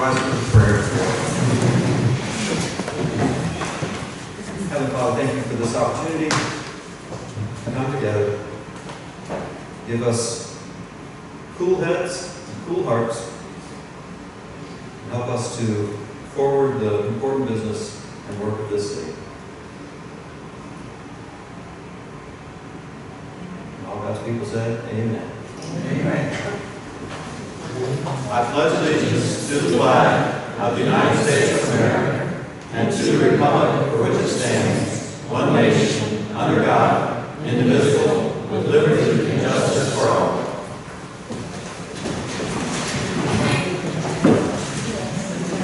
rise for prayer. Heavenly Father, thank you for this opportunity to come together. Give us cool heads, cool hearts, and help us to forward the important business and work of this city. And all God's people said, amen. Amen. I pledge allegiance to the flag of the United States of America and to the republic for which it stands, one nation, under God, indivisible, with liberty and justice for all.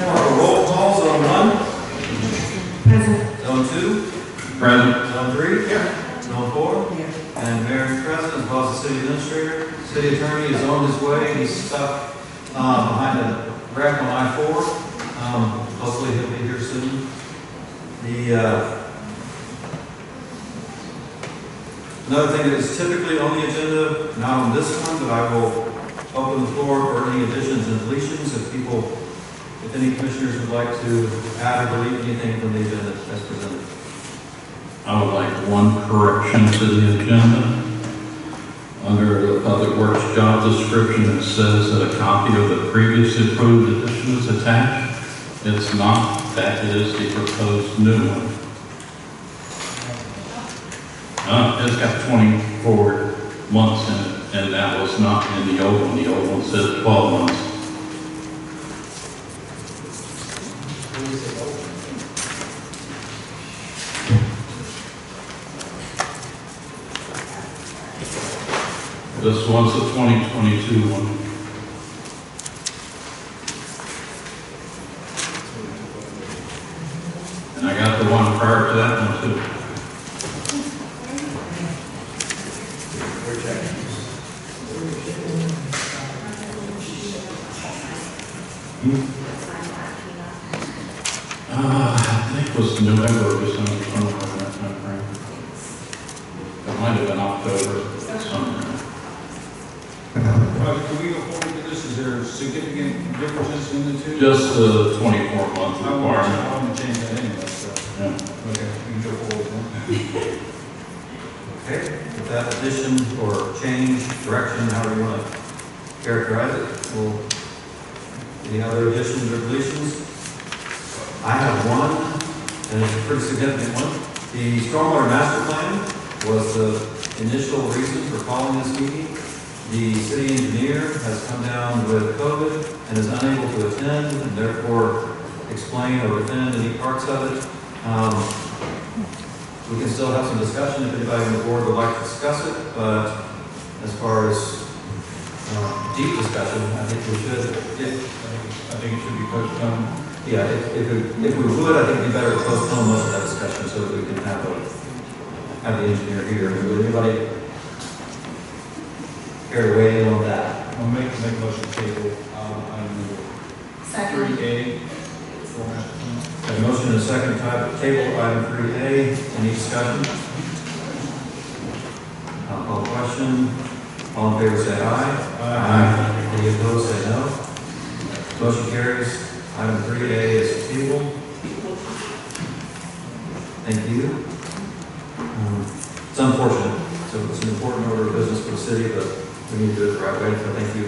Our roll call, Zone 1. Present. Zone 2. Present. Zone 3. Here. Zone 4. Here. And Mayor is present, as well as the city administrator. City attorney is on his way. He's stuck behind a wreck on I-4. Hopefully he'll be here soon. Another thing that is typically on the agenda, not on this one, but I will open the floor for any additions and deletions if any commissioners would like to add or delete anything from the agenda as presented. I would like one correction to the agenda. Under the Public Works job description, it says that a copy of the previously approved addition is attached. It's not. That is the proposed new one. It's got 24 months in it, and that was not in the old one. The old one said 12 months. This one's the 2022 one. And I got the one prior to that one too. We're checking. I think it was November or December, somewhere in that time frame. It might have been October, somewhere. Can we go forward with this? Is there significant differences in the two? Just the 24-month I requirement. want to change that anyway, so. Yeah. Okay, we can go forward then. Okay, with that addition or change, correction, however you want to characterize it, any other additions or deletions? I have one, and it's a pretty significant one. The Stormwater Master Plan was the initial reason for calling this meeting. The city engineer has come down with COVID and is unable to attend, and therefore explain or defend any parts of it. We can still have some discussion if anybody on the board would like to discuss it, but as far as deep discussion, I think we should. I think it should be postponed. Yeah, if we would, I think it'd be better to postpone most of that discussion so that we can have the engineer here. Would anybody care to weigh in on that? I'll make a motion to table, item number Second. 3A. for master plan. A motion and a second to table item 3A. Any discussion? I'll call the question. All in favor say aye. Aye. Any opposed say no. Motion carries. Item 3A is tabled. Thank you. It's unfortunate. So it's an important order of business for the city, but we need to do it the right way, so thank you.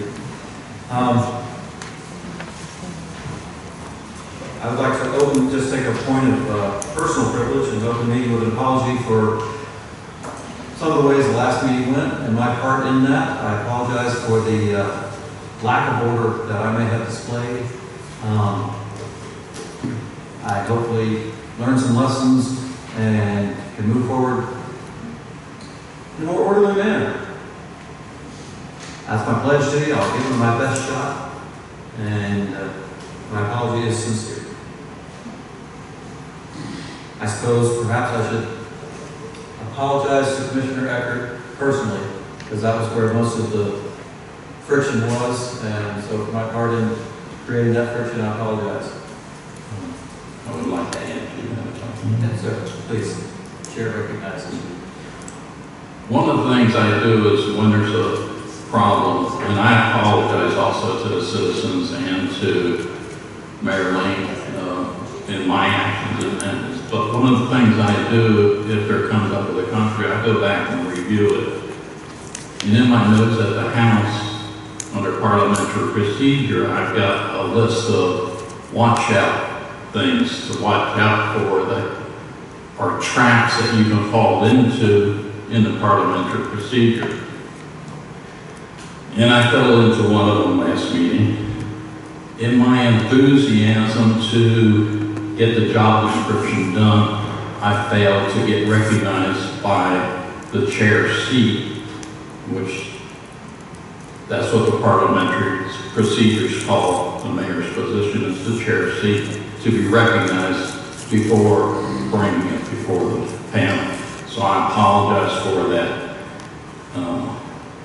I would like to just take a point of personal privilege and open the meeting with an apology for some of the ways the last meeting went and my part in that. I apologize for the lack of order that I may have displayed. I hopefully learned some lessons and can move forward in a more orderly manner. That's my pledge to you. I'll give it my best shot, and my apology is sincere. I suppose perhaps I should apologize to Commissioner Eckert personally, because that was where most of the friction was, and so for my part in creating that friction, I apologize. I would like to add to that. Yes, sir. Please. Chair recognizes you. One of the things I do is when there's a problem, and I apologize also to the citizens and to Mayor Lane, in my actions and methods. But one of the things I do, if there comes up with a country, I go back and review it. And in my notes at the House, under parliamentary procedure, I've got a list of watch out things to watch out for that are traps that you can fall into in the parliamentary procedure. And I fell into one of them last meeting. In my enthusiasm to get the job description done, I failed to get recognized by the chair's seat, which that's what the parliamentary procedures call the mayor's position, is the chair's seat, to be recognized before bringing it before the panel. So I apologize for that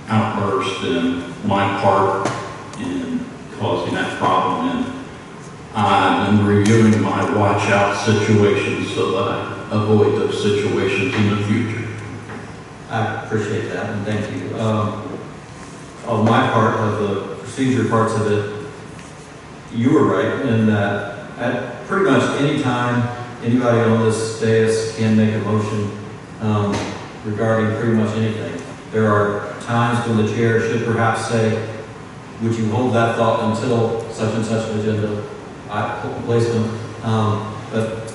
outburst in my part in causing that problem. And I've been reviewing my watch out situations so that I avoid those situations in the future. I appreciate that, and thank you. On my part of the procedure parts of it, you were right in that at pretty much any time, anybody on this dais can make a motion regarding pretty much anything. There are times when the chair should perhaps say, would you hold that thought until such and such an agenda placement? But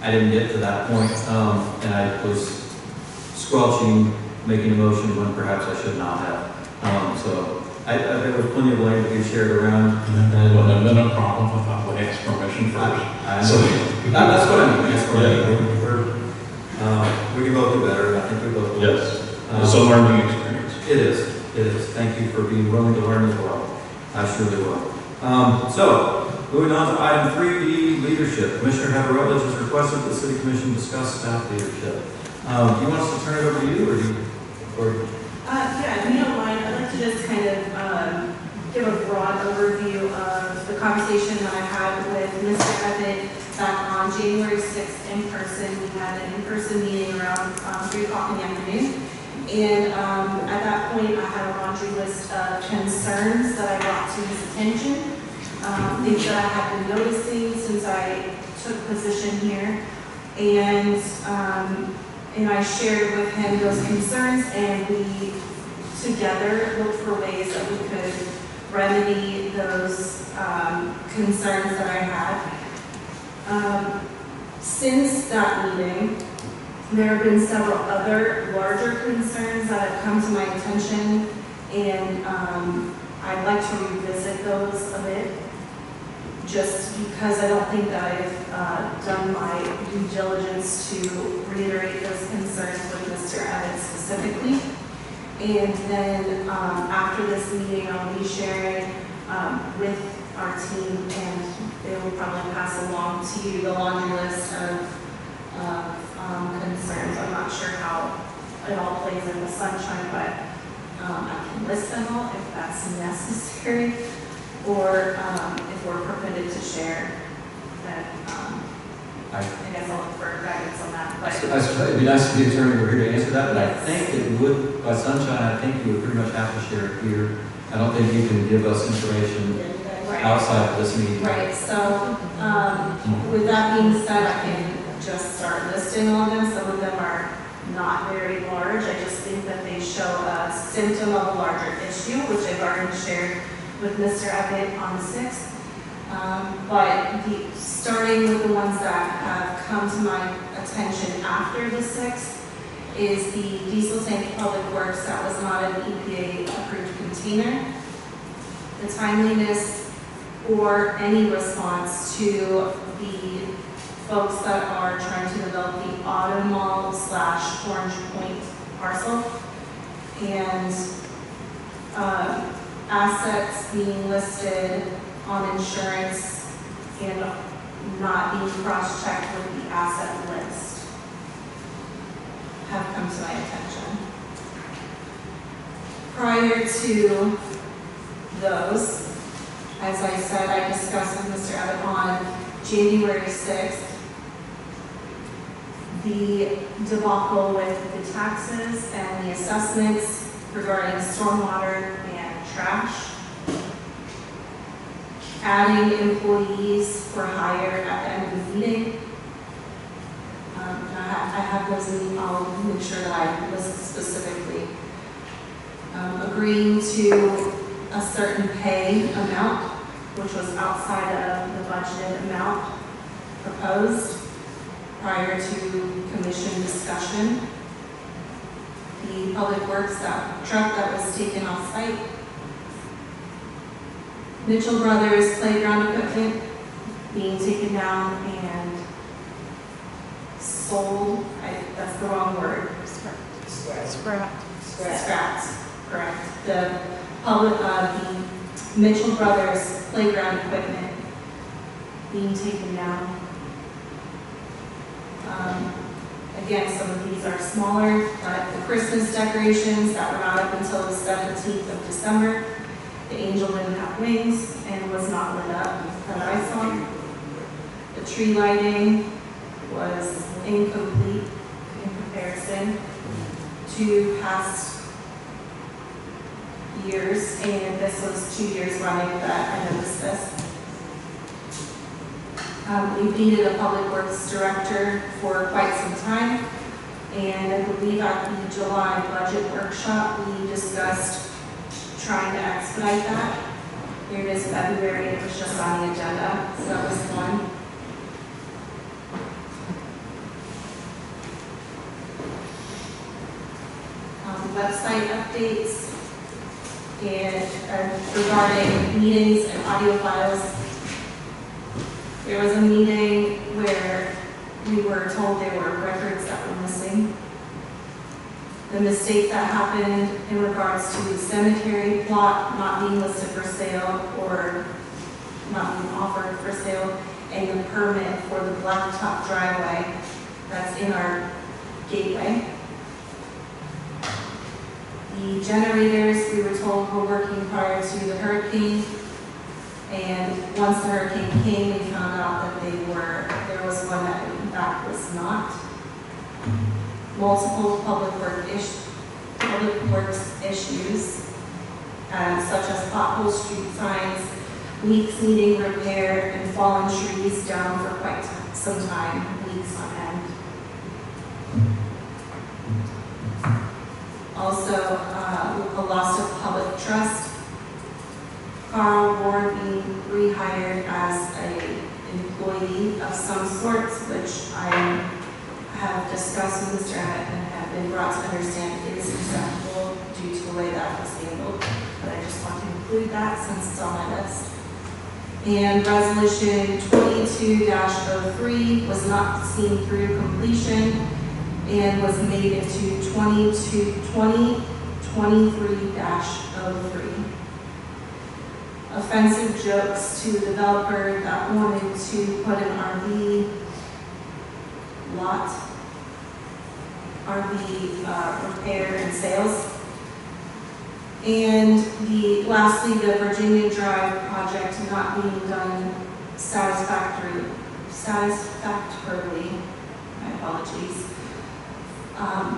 I didn't get to that point, and I was squelching, making a motion when perhaps I should not have. So there was plenty of blame to be shared around. And there wouldn't have been a problem if I would ask permission first. That's what I mean. That's what I mean. We can both do better. I think we both will. Yes, it's a learning experience. It is. It is. Thank you for being willing to learn as well. I surely will. So, moving on to item 3B, leadership. Commissioner Haverovich has requested that the City Commission discuss staff leadership. Do you want us to turn it over to you, Yeah, if you don't mind, I'd like to just kind of give a broad overview of the conversation that I had with Mr. Evan back on January 6th in person. We had an in-person meeting around 3 o'clock in the afternoon. And at that point, I had a laundry list of concerns that I brought to his attention, things that I had been noticing since I took position here. And I shared with him those concerns, and we together looked for ways that we could remedy those concerns that I had. Since that meeting, there have been several other larger concerns that have come to my attention, and I'd like to revisit those a bit, just because I don't think that I've done my due diligence to reiterate those concerns with Mr. Evans specifically. And then after this meeting, I'll be sharing with our team, and they will probably pass along to you the laundry list of concerns. I'm not sure how it all plays in the sunshine, but I can list them all if that's necessary, or if we're permitted to share, then I guess I'll look for guidance on that. But it'd be nice to be the attorney over here to answer that, but I think it would, by sunshine, I think you would pretty much have to share it here. I don't think you can give us information outside of this meeting. Right, so with that being said, I can just start listing all of them. Some of them are not very large. I just think that they show a symptom of a larger issue, which I've already shared with Mr. Abbott on the 6th. But starting with the ones that have come to my attention after the 6th is the diesel tank public works that was not an EPA approved container. The timeliness or any response to the folks that are trying to develop the Auto Mall / Orange Point parcel, and assets being listed on insurance and not being cross-checked with the asset list have come to my attention. Prior to those, as I said, I discussed with Mr. Abbott on January 6th the debacle with the taxes and the assessments regarding stormwater and trash. adding employees for hire at the end of the meeting. I have those in, I'll make sure that I list specifically. Agreeing to a certain pay amount, which was outside of the budgeted amount proposed prior to commission discussion. The public works truck that was taken off site. Mitchell Brothers playground equipment being taken down and sold. That's the wrong word. Scrapped. Correct. The Mitchell Brothers playground equipment being taken down. Again, some of these are smaller, but the Christmas decorations that were not up until the 17th of December, the angel didn't have wings and was not lit up that I saw. The tree lighting was incomplete in comparison to past years, and this was 2 years running that I noticed this. We've needed a public works director for quite some time, and I believe at the July budget workshop, we discussed trying to expedite that. Here it is February, it was just on the agenda, so that was one. Website updates and regarding meetings and audio files. There was a meeting where we were told there were records that were missing. The mistake that happened in regards to the cemetery plot not being listed for sale or not being offered for sale, and the permit for the blacktop driveway that's in our gateway. The generators, we were told, were working prior to the hurricane, and once the hurricane came, we found out that there was one that in fact was not. Multiple public works issues, such as pothole street signs, leaks needing repair, and fallen trees down for quite some time, weeks on end. Also, a loss of public trust. Carl Ward being rehired as an employee of some sorts, which I have discussed with Mr. Emmett and have been brought to understand is acceptable due to the way that was handled. But I just want to include that since it's on my list. And resolution 22-03 was not seen through completion and was made into 2023-03. Offensive jokes to a developer that wanted to put an RV lot, RV repair and sales. And lastly, the Virginia Drive project not being done satisfactorily, my apologies,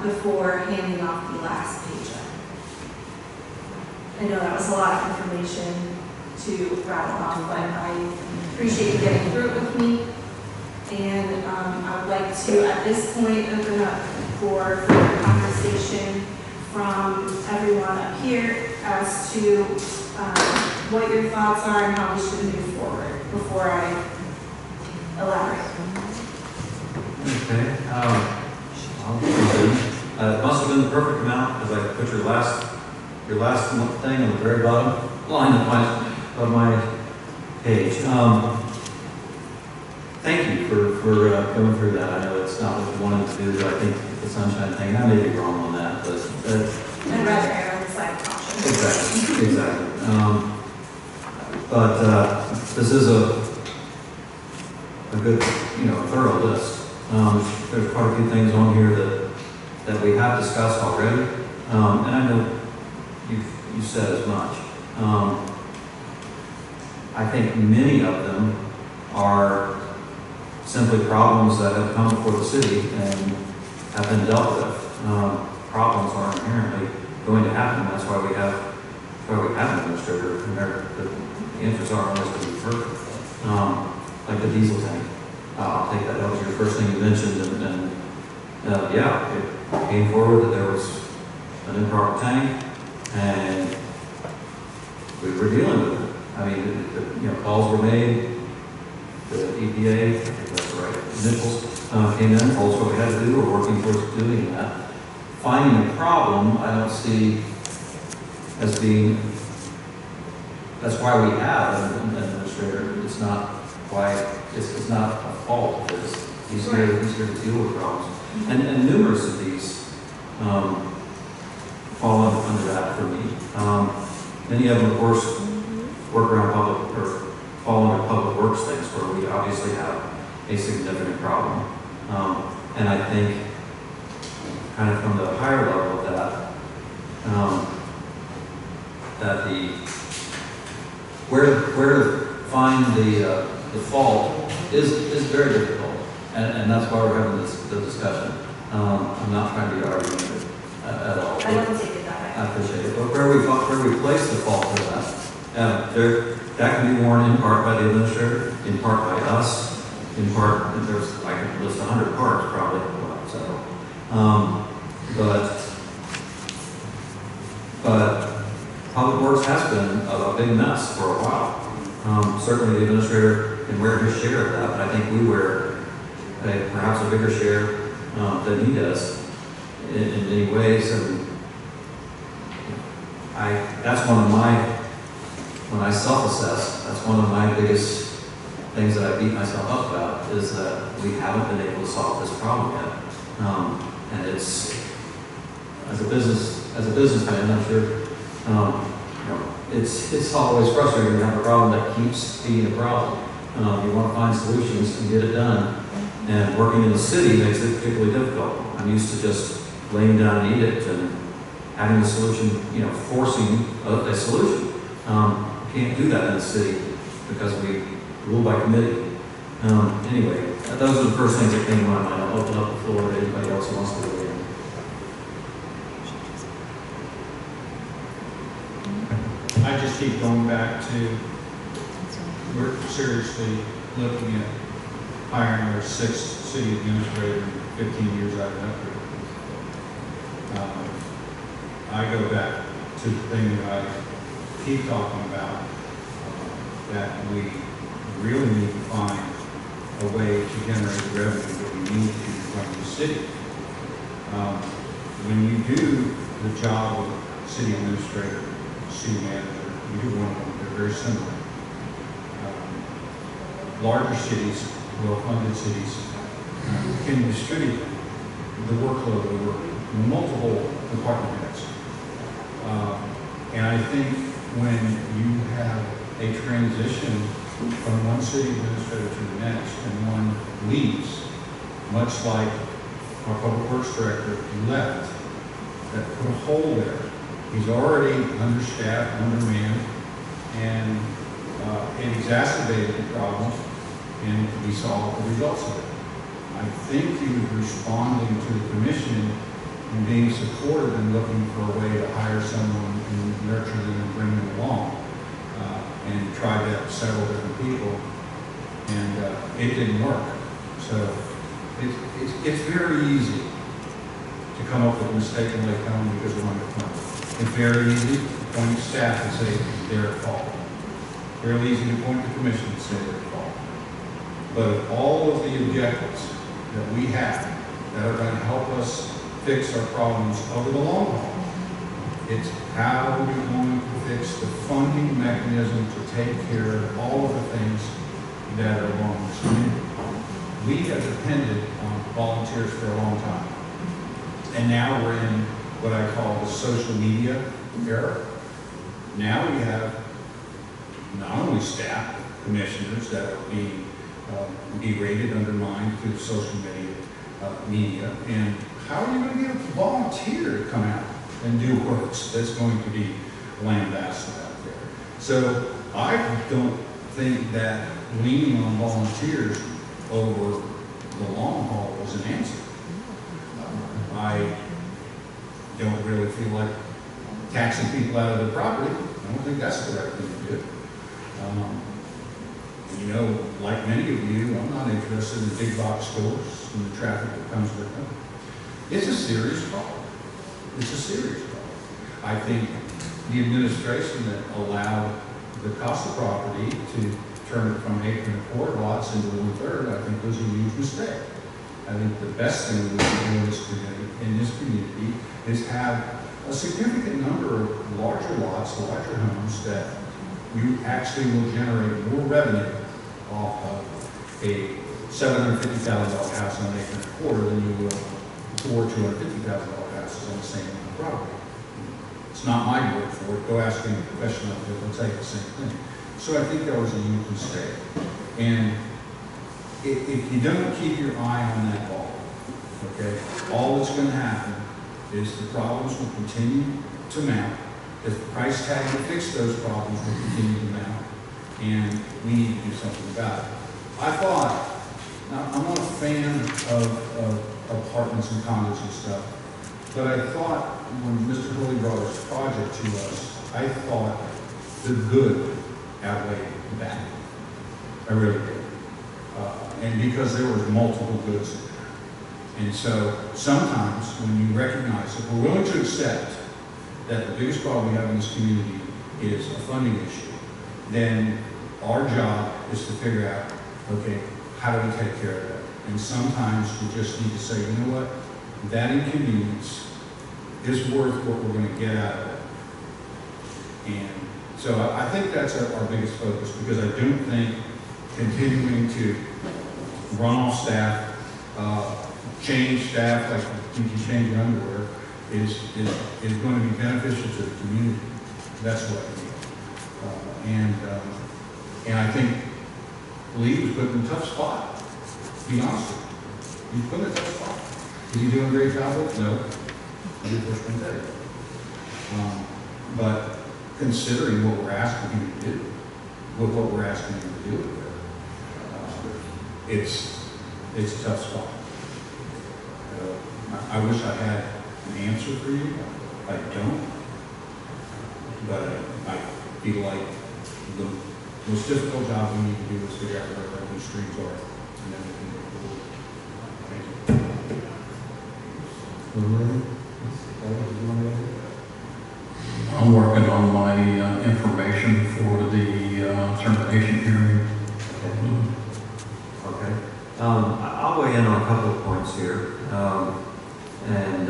before handing off the last paycheck. I know that was a lot of information to rattle off, but I appreciate you getting through it with me. And I would like to, at this point, open up for further conversation from everyone up here as to what your thoughts are and how we should move forward before I elaborate. Okay. It must have been the perfect amount because I put your last thing on the very bottom line of my page. Thank you for going through that. I know it's not what you wanted to do, but I think the sunshine thing, I may be wrong on that, but I'd rather err on the side of caution. Exactly. But this is a good, thorough list. There's quite a few things on here that we have discussed already, and I know you said as much. I think many of them are simply problems that have come before the city and have been dealt with. Problems are inherently going to happen. That's why we have an administrator, and the answers are always going to be perfect. Like the diesel tank. I'll take that. That was your first thing you mentioned, and yeah, it came forward that there was an improper tank, and we were dealing with it. I mean, calls were made. The EPA, I think that's right, Nichols came in, told us what we had to do. We're working towards doing that. Finding a problem, I don't see as being. That's why we have an administrator. It's not why. It's not a fault. He's here to deal with problems, and numerous of these fall under that for me. Many of them, of course, work around public or fall under public works things where we obviously have a significant problem. And I think kind of from the higher level of that, that where to find the fault is very difficult. And that's why we're having the discussion. I'm not trying to be argumentative at all. I don't take it that way. I appreciate it. But where we place the fault for that, that can be worn in part by the administrator, in part by us, in part, I could list 100 parts probably, but Public Works has been a big mess for a while. Certainly the administrator can wear his share of that, but I think we wear perhaps a bigger share than he does in many ways. And that's one of my, when I self-assess, that's one of my biggest things that I beat myself up about, is that we haven't been able to solve this problem yet. And it's, as a businessman, I'm sure, it's always frustrating to have a problem that keeps being a problem. You want to find solutions and get it done. And working in the city makes it particularly difficult. I'm used to just laying down an edict and having a solution, forcing a solution. You can't do that in the city because we rule by committee. Anyway, those are the first things that came to my mind. I'll open up the floor to anybody else who wants to weigh in. I just keep going back to, we're seriously looking at hiring our 6th city administrator in 15 years I've been up here. I go back to the thing that I keep talking about, that we really need to find a way to generate the revenue that we need to run the city. When you do the job of city administrator, city manager, you do one of them, they're very similar. Larger cities, well-funded cities, can distribute the workload over multiple department heads. And I think when you have a transition from one city administrator to the next and one leaves, much like our public works director left, that put a hole there. He's already understaffed, undermanned, and it exacerbated the problem, and we saw the results of it. I think he was responding to the commission and being supportive and looking for a way to hire someone and nurture them and bring them along. And tried that with several different people, and it didn't work. So it's very easy to come up with a mistake in Lake County because of underfunding. It's very easy to point to staff and say they're at fault. Very easy to point to the commission and say they're at fault. But all of the objectives that we have that are going to help us fix our problems over the long haul, it's how are we going to fix the funding mechanism to take care of all of the things that are wrong in this community. We have depended on volunteers for a long time. And now we're in what I call the social media era. Now we have not only staff, commissioners that are being derated, undermined through social media, and how are you going to get a volunteer to come out and do works that's going to be lambasted out there? So I don't think that leaning on volunteers over the long haul is an answer. I don't really feel like taxing people out of their property. I don't think that's the right thing to do. Um, You know, like many of you, I'm not interested in big box stores and the traffic that comes with them. It's a serious problem. It's a serious problem. I think the administration that allowed the cost of property to turn it from 8 1/4 lots into 1/3, I think was a huge mistake. I think the best thing we can do in this community is have a significant number of larger lots, larger homes that you actually will generate more revenue off of a $750,000 house on 8 1/4 than you will for $250,000 houses on the same amount of property. It's not my word for it. Go ask any professional, they'll tell you the same thing. So I think that was a huge mistake. And if you don't keep your eye on that ball, okay, all that's going to happen is the problems will continue to mount. The price tag to fix those problems will continue to mount, and we need to do something about it. I thought, now I'm not a fan of apartments and condos and stuff, but I thought when Mr. Hurley brought this project to us, I thought the good outweighed the bad. I really did. And because there was multiple goods in there. And so sometimes when you recognize, if we're willing to accept that the biggest problem we have in this community is a funding issue, then our job is to figure out, okay, how do we take care of that? And sometimes we just need to say, you know what, that inconvenience is worth what we're going to get out of it. And so I think that's our biggest focus, because I don't think continuing to run off staff, change staff like you can change your underwear is going to be beneficial to the community. That's what I mean. And I think Lee was put in a tough spot, to be honest with you. He's put in a tough spot. Is he doing a great job with it? No. I did push him today. But considering what we're asking him to do, with what we're asking him to do, it's a tough spot. I wish I had an answer for you. I don't. But I feel like the most difficult job we need to do is figure out where our revenue streams are, and then we can move forward. Thank you. I'm working on my information for the termination hearing. Okay. I'll weigh in on a couple of points here. And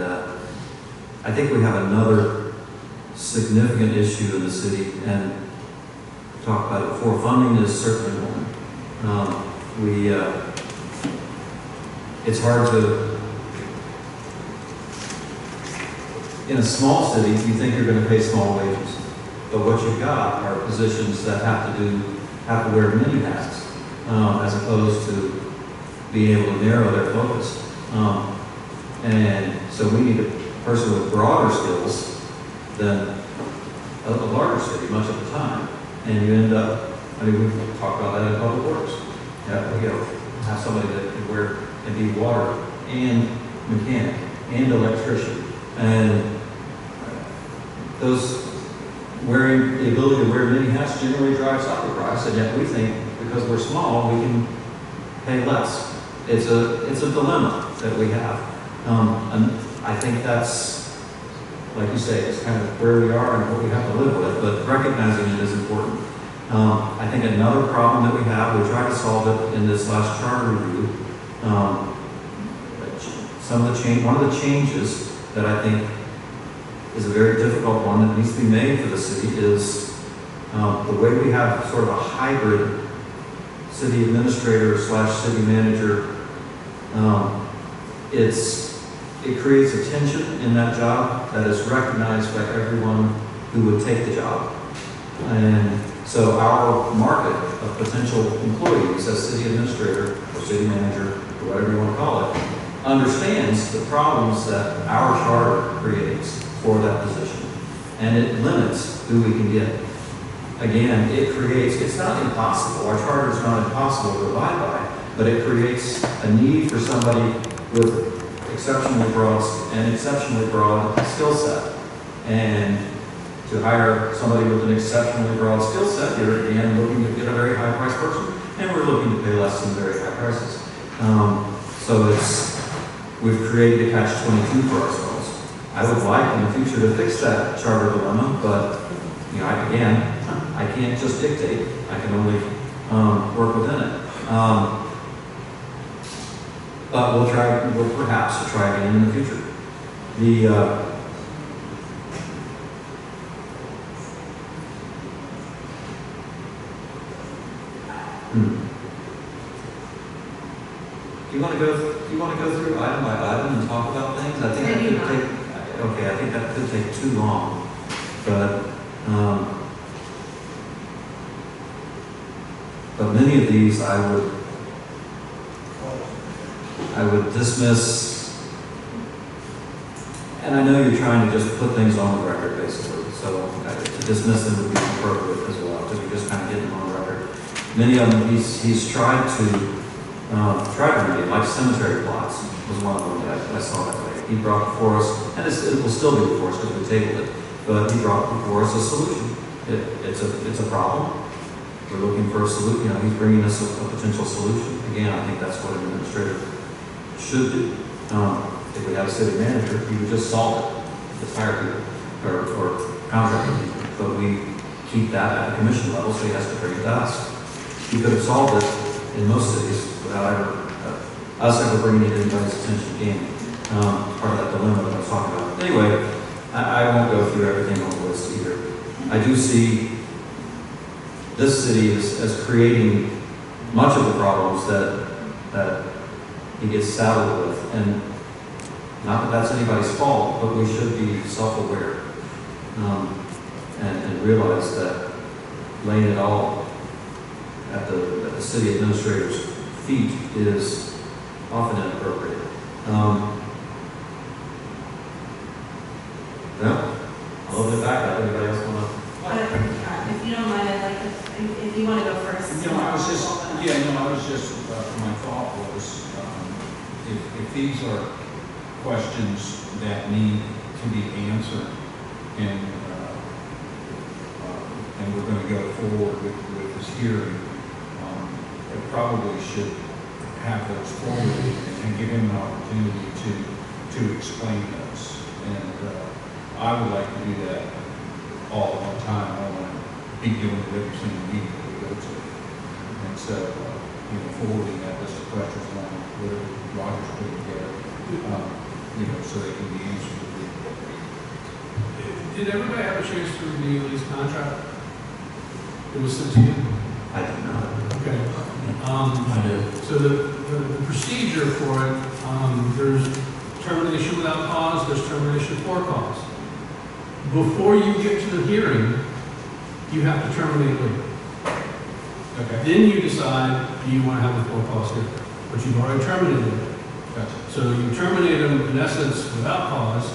I think we have another significant issue in the city, and we talked about it before. Funding is certainly one. It's hard to, in a small city, you think you're going to pay small wages, but what you've got are positions that have to wear many hats, as opposed to being able to narrow their focus. And so we need a person with broader skills than a larger city much of the time. And you end up, I mean, we've talked about that in public works. Yeah, we go have somebody that can be water and mechanic and electrician. And those the ability to wear many hats generally drives up the price, and yet we think because we're small, we can pay less. It's a dilemma that we have. And I think that's, like you say, it's kind of where we are and what we have to live with, but recognizing it is important. I think another problem that we have, we tried to solve it in this last charter review. One of the changes that I think is a very difficult one that needs to be made for the city is the way we have sort of a hybrid city administrator / city manager. It creates a tension in that job that is recognized by everyone who would take the job. And so our market of potential employees as city administrator or city manager, or whatever you want to call it, understands the problems that our charter creates for that position. And it limits who we can get. Again, it's not impossible. Our charter is not impossible to abide by, but it creates a need for somebody with exceptionally broad skill set. And to hire somebody with an exceptionally broad skill set. You're again looking to get a very high priced person, and we're looking to pay less than very high prices. So we've created a catch-22 for ourselves. I would like in the future to fix that charter dilemma, but I can't just dictate. I can only work within it. But we'll perhaps try again in the future. Do you want to go through item by item and talk about things? I think that Maybe could take. Okay, I think that could take too long, but many of these I would dismiss, and I know you're trying to just put things on the record basically, so to dismiss them would be appropriate as well, because we're just kind of getting them on the record. Many of them he's tried to remedy, like cemetery plots was one of them that I saw that way. He brought before us, and it will still be before us because we tabled it, but he brought before us a solution. It's a problem. We're looking for a solution. He's bringing us a potential solution. Again, I think that's what an administrator should do. If we had a city manager, he would just solve it, just hire people or contract people. But we keep that at the commission level, so he has to bring it to us. He could have solved it in most cities without us ever bringing it to anybody's attention again. Part of that dilemma that I was talking about. Anyway, I won't go through everything on the list either. I do see this city as creating much of the problems that he gets saddled with. And not that that's anybody's fault, but we should be self-aware and realize that laying it all at the city administrator's feet is often inappropriate. I'll open it back up. Anybody else want to? If you don't mind, I'd like if you want to go first. I was just, my thought was, if these are questions that need to be answered, and we're going to go forward with this hearing, it probably should have those forwarded and give him an opportunity to explain those. And I would like to do that all at one time. I don't want to be doing it every single meeting that we go to. And so, forwarding that list of questions along with Roger's put together, so they can be answered. Did everybody have a chance to review this contract? It was sent to you? I do not. Okay. I do. So the procedure for it, there's termination without cause, there's termination for cause. Before you get to the hearing, you have to terminate later. Okay. Then you decide, do you want to have a for cause hearing? But you've already terminated it. Gotcha. So you terminate them in essence without cause.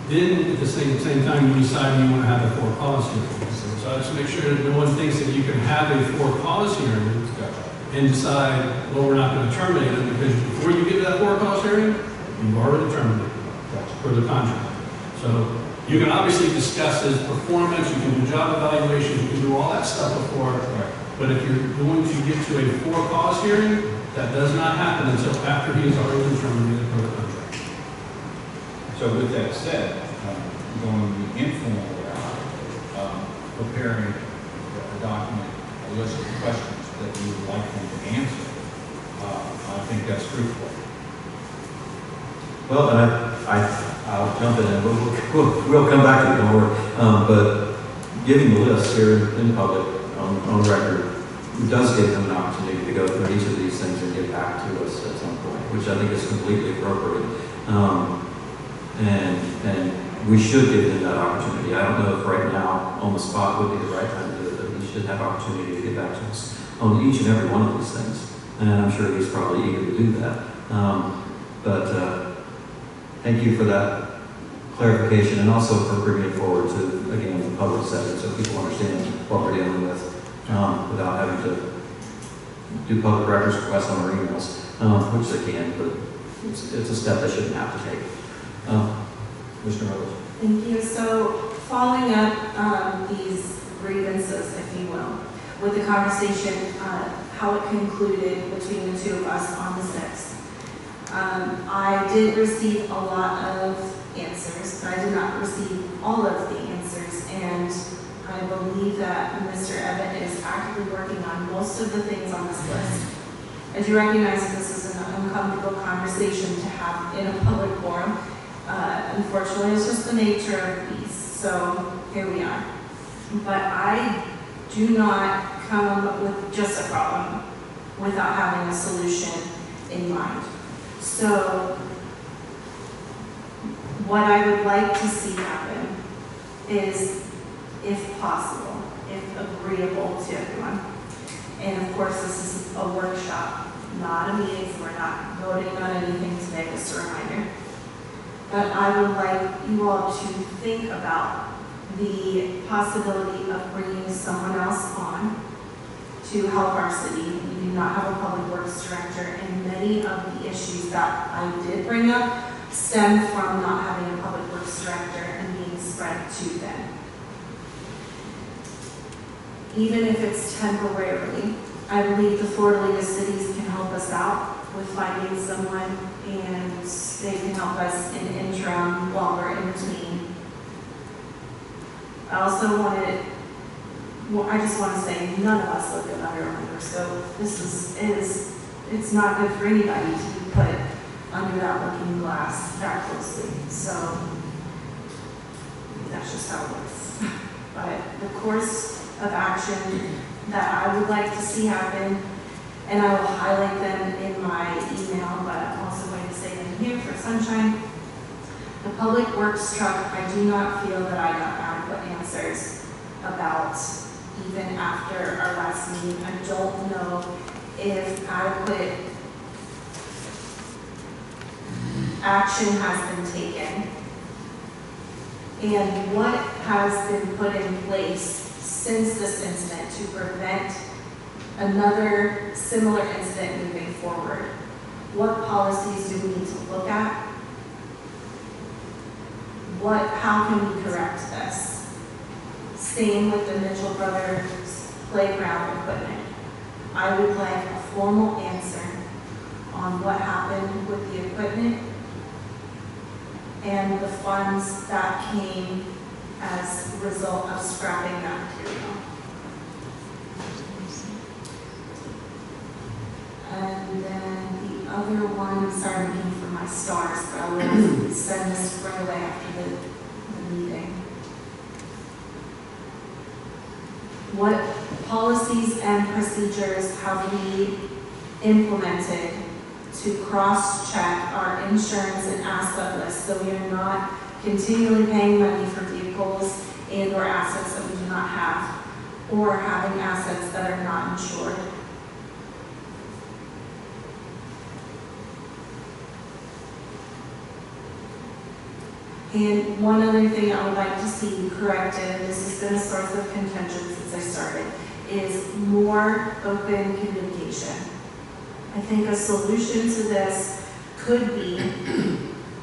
Then at the same time you decide you want to have a for cause hearing. So I just make sure that no one thinks that you can have a for cause hearing and decide, well, we're not going to terminate them, because before you get to that for cause hearing, you've already terminated them for the contract. So you can obviously discuss his performance, you can do job evaluations, you can do all that stuff before. Right. But if you're going to get to a for cause hearing, that does not happen until after he has already been terminated for the contract. So with that said, going the informal route, preparing a document, a list of questions that you would like them to answer, I think that's fruitful. Well, and I'll jump in and we'll come back to it, don't worry. But giving the list here in public, on record, it does give them an opportunity to go through each of these things and get back to us at some point, which I think is completely appropriate. And we should give them that opportunity. I don't know if right now, on the spot, would be the right time to do it, but we should have opportunity to get back to us on each and every one of these things. And I'm sure he's probably eager to do that. But thank you for that clarification, and also for bringing it forward to, again, the public setting, so people understand what we're dealing with without having to do public records requests on our emails, which they can, but it's a step they shouldn't have to take. Commissioner Rose. Thank you. So following up these grievances, if you will, with the conversation, how it concluded between the two of us on the 6th. I did receive a lot of answers, but I did not receive all of the answers, and I believe that Mr. Evan is actively working on most of the things on this list. I do recognize that this is an uncomfortable conversation to have in a public forum. Unfortunately, it's just the nature of the beast, so here we are. But I do not come with just a problem without having a solution in mind. So what I would like to see happen is, if possible, if agreeable to everyone. And of course, this is a workshop, not a meeting, so we're not voting on anything today, just a reminder. But I would like you all to think about the possibility of bringing someone else on to help our city. We do not have a public works director, and many of the issues that I did bring up stem from not having a public works director and being spread to them. Even if it's temporarily, I believe the Florida League of Cities can help us out with finding someone, and they can help us in interim while we're in between. I also I just want to say, none of us live in under a microscope. It's not good for anybody to be put under that looking glass that closely. So that's just how it works. But the course of action that I would like to see happen, and I will highlight them in my email, but I'm also going to say them here for sunshine. The public works truck, I do not feel that I got adequate answers about even after our last meeting. I don't know if adequate action has been taken and what has been put in place since this incident to prevent another similar incident moving forward. What policies do we need to look at? How can we correct this? Same with the Mitchell Brothers playground equipment. I would like a formal answer on what happened with the equipment and the funds that came as a result of scrapping that material. And then the other one, sorry, I'm looking for my stars, but I will send this right away after the meeting. What policies and procedures have we implemented to cross-check our insurance and asset list so we are not continually paying money for vehicles and or assets that we do not have, or having assets that are not insured? And one other thing I would like to see corrected, and this has been a source of contention since I started, is more open communication. I think a solution to this could be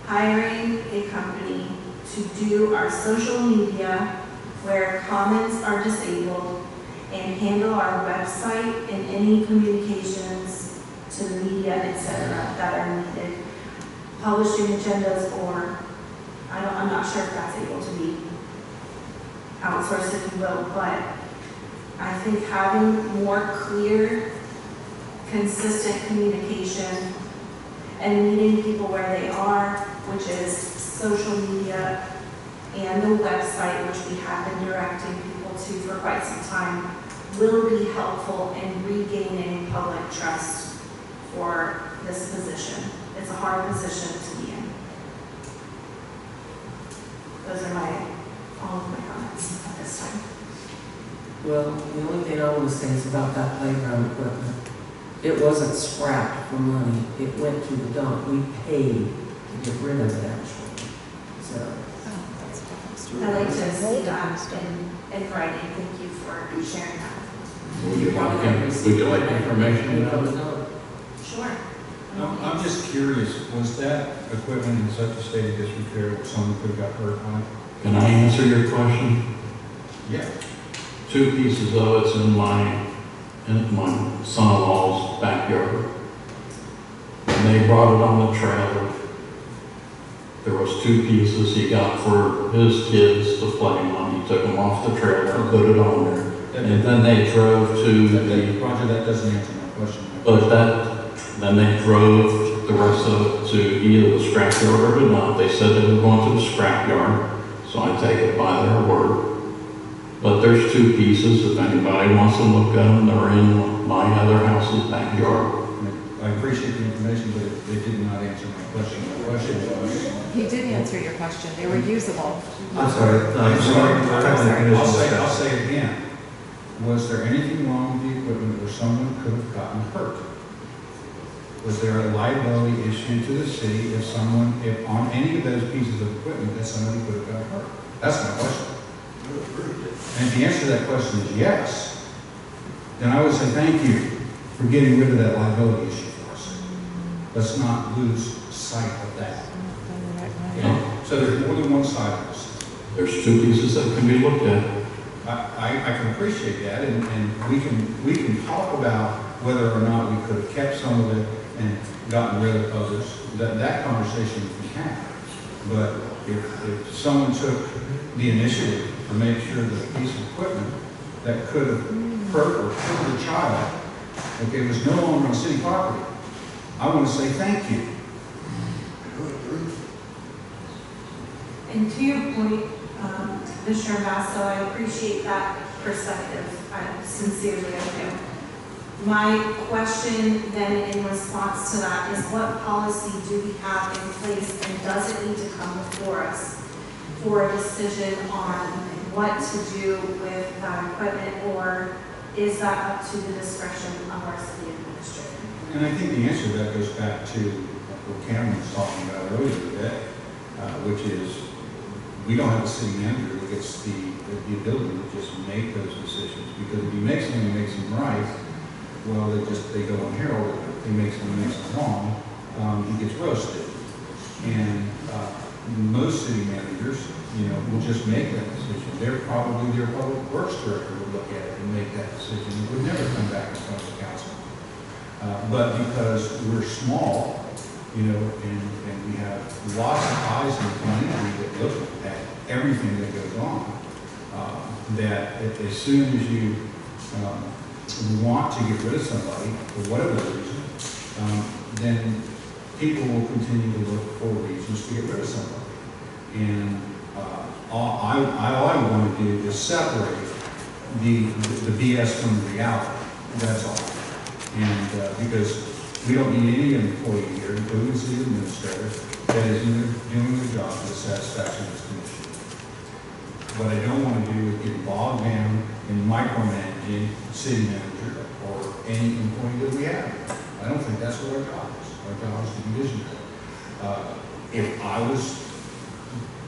hiring a company to do our social media where comments are disabled and handle our website and any communications to the media, etc., that are needed. Publishing agendas, or I'm not sure if that's able to be outsourced, if you will, but I think having more clear, consistent communication and meeting people where they are, which is social media and the website, which we have been directing people to for quite some time, will be helpful in regaining public trust for this position. It's a hard position to be in. Those are all of my comments at this time. Well, the only thing I want to say is about that playground equipment. It wasn't scrapped for money. It went to the dump. We paid to get rid of it, actually. So. I'd like to see that in writing. Thank you for sharing that. Would you like information about it? Sure. I'm just curious, was that equipment in such a state of disrepair that someone could have got hurt on it? Can I answer your question? Yeah. 2 pieces of it's in my son-in-law's backyard. And they brought it on the trailer. There was 2 pieces he got for his kids to play on. He took them off the trailer and put it on there. And then they drove to the, Roger, that doesn't answer my question. then they drove the rest of it to either the scrapyard or the dump. They said they were going to the scrapyard, so I take it by their word. But there's 2 pieces. If anybody wants to look at them, they're in my other house's backyard. I appreciate the information, but it did not answer my question. My question was... He did answer your question. They were usable. I'm sorry. I'll say it again. Was there anything wrong with the equipment where someone could have gotten hurt? Was there a liability issue to the city if on any of those pieces of equipment that somebody could have got hurt? That's my question. And if the answer to that question is yes, then I would say thank you for getting rid of that liability issue for us. Let's not lose sight of that. Okay? So there's more than one side of this. There's 2 pieces that can be looked at. I can appreciate that, and we can talk about whether or not we could have kept some of it and gotten rid of others. That conversation we can have. But if someone took the initiative to make sure that a piece of equipment that could have hurt or killed a child, okay, was no longer on city property, I want to say thank you. And to your point, Mr. Basso, I appreciate that perspective. I sincerely do. My question then in response to that is, what policy do we have in place, and does it need to come before us for a decision on what to do with that equipment, or is that up to the discretion of our city administrator? And I think the answer to that goes back to what Cameron was talking about earlier today, which is we don't have a city manager that gets the ability to just make those decisions, because if he makes them, he makes them right. Well, they go unheralded. If he makes them wrong, he gets roasted. And most city managers, will just make that decision. Their public works director would look at it and make that decision. It would never come back in front of the council. But because we're small, and we have lots of eyes in the community that look at everything that goes on, that as soon as you want to get rid of somebody, for whatever reason, then people will continue to look for reasons to get rid of somebody. And all I want to do is separate the BS from the reality. That's all. And because we don't need any employee here, including the city administrator, that is doing their job to the satisfaction of this commission. What I don't want to do is get bogged down in micromanaging the city manager or any employee that we have. I don't think that's what our job is. Our job is to be visionary. If I was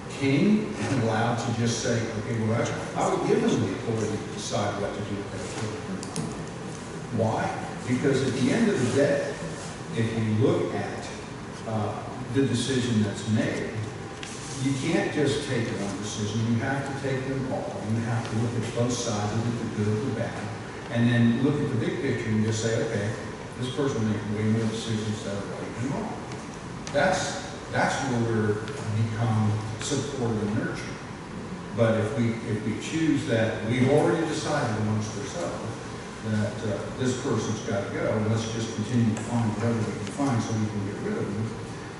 king and allowed to just say, okay, well, I would give them the authority to decide what to do with that authority. Why? Because at the end of the day, if you look at the decision that's made, you can't just take one decision. You have to take them all. You have to look at both sides of it, the good, the bad, and then look at the big picture and just say, okay, this person making way more decisions that are right and wrong. That's where we're become supportive and nurturing. But if we choose that we've already decided amongst ourselves that this person's got to go, and let's just continue to find whatever we can find so we can get rid of them,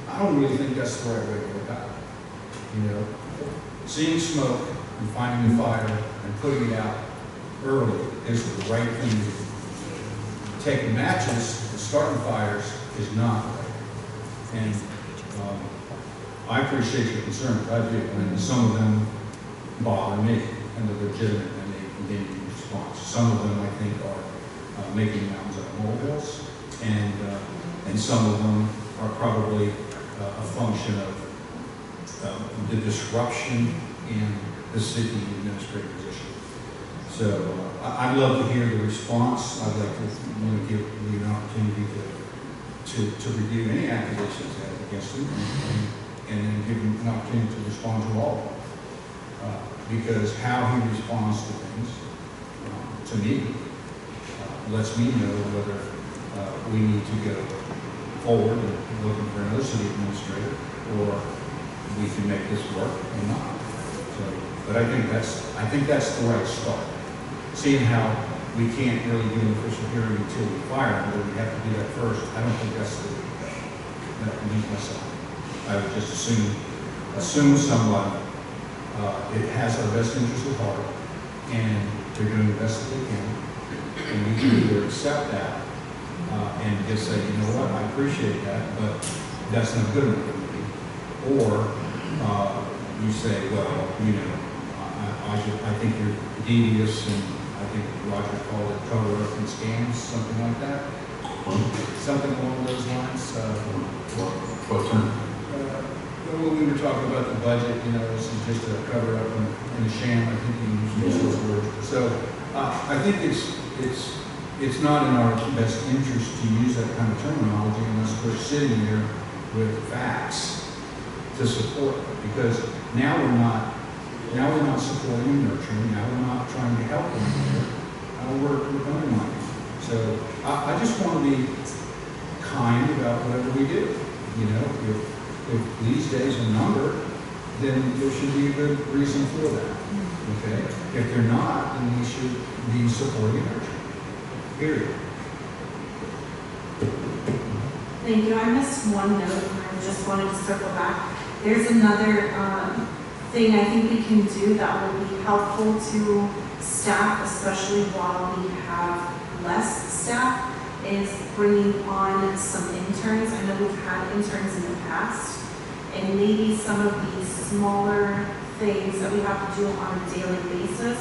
I don't really think that's the right way to go about it. Seeing smoke and finding the fire and putting it out early is the right thing to do. Taking matches and starting fires is not right. And I appreciate your concerns, I do, and some of them bother me, and they're legitimate, and they need response. Some of them, I think, are making mountains out of molehills, and some of them are probably a function of the disruption in the city administrative position. So I'd love to hear the response. I'd like to give you an opportunity to review any accusations against them, and then give them an opportunity to respond to all of them. because how he responds to things, to me, lets me know whether we need to go forward and looking for another city administrator, or we can make this work or not. So, but I think that's the right start. Seeing how we can't really do an official hearing until we fire him, but we have to do that first, I don't think that's that means myself. I would just assume someone it has our best interest at heart, and they're doing the best that they can, and we can either accept that and just say, you know what, I appreciate that, but that's not good enough for me. Or you say, well, you know, I think you're devious, and I think Roger called it cover up and scams, something like that. Something along those lines. What's that? When we were talking about the budget, you know, this is just a cover up and a sham. I think you used those words. So I think it's not in our best interest to use that kind of terminology unless we're sitting there with facts to support it. Because now we're not supporting and nurturing. Now we're not trying to help them here. We're undermining. So I just want to be kind about whatever we do. You know, if these days are numbered, then there should be a good reason for that. Okay? If they're not, then we should be supporting and nurturing. Period. Thank you. I missed one note, and I just wanted to circle back. There's another thing I think we can do that will be helpful to staff, especially while we have less staff, is bringing on some interns. I know we've had interns in the past, and maybe some of these smaller things that we have to do on a daily basis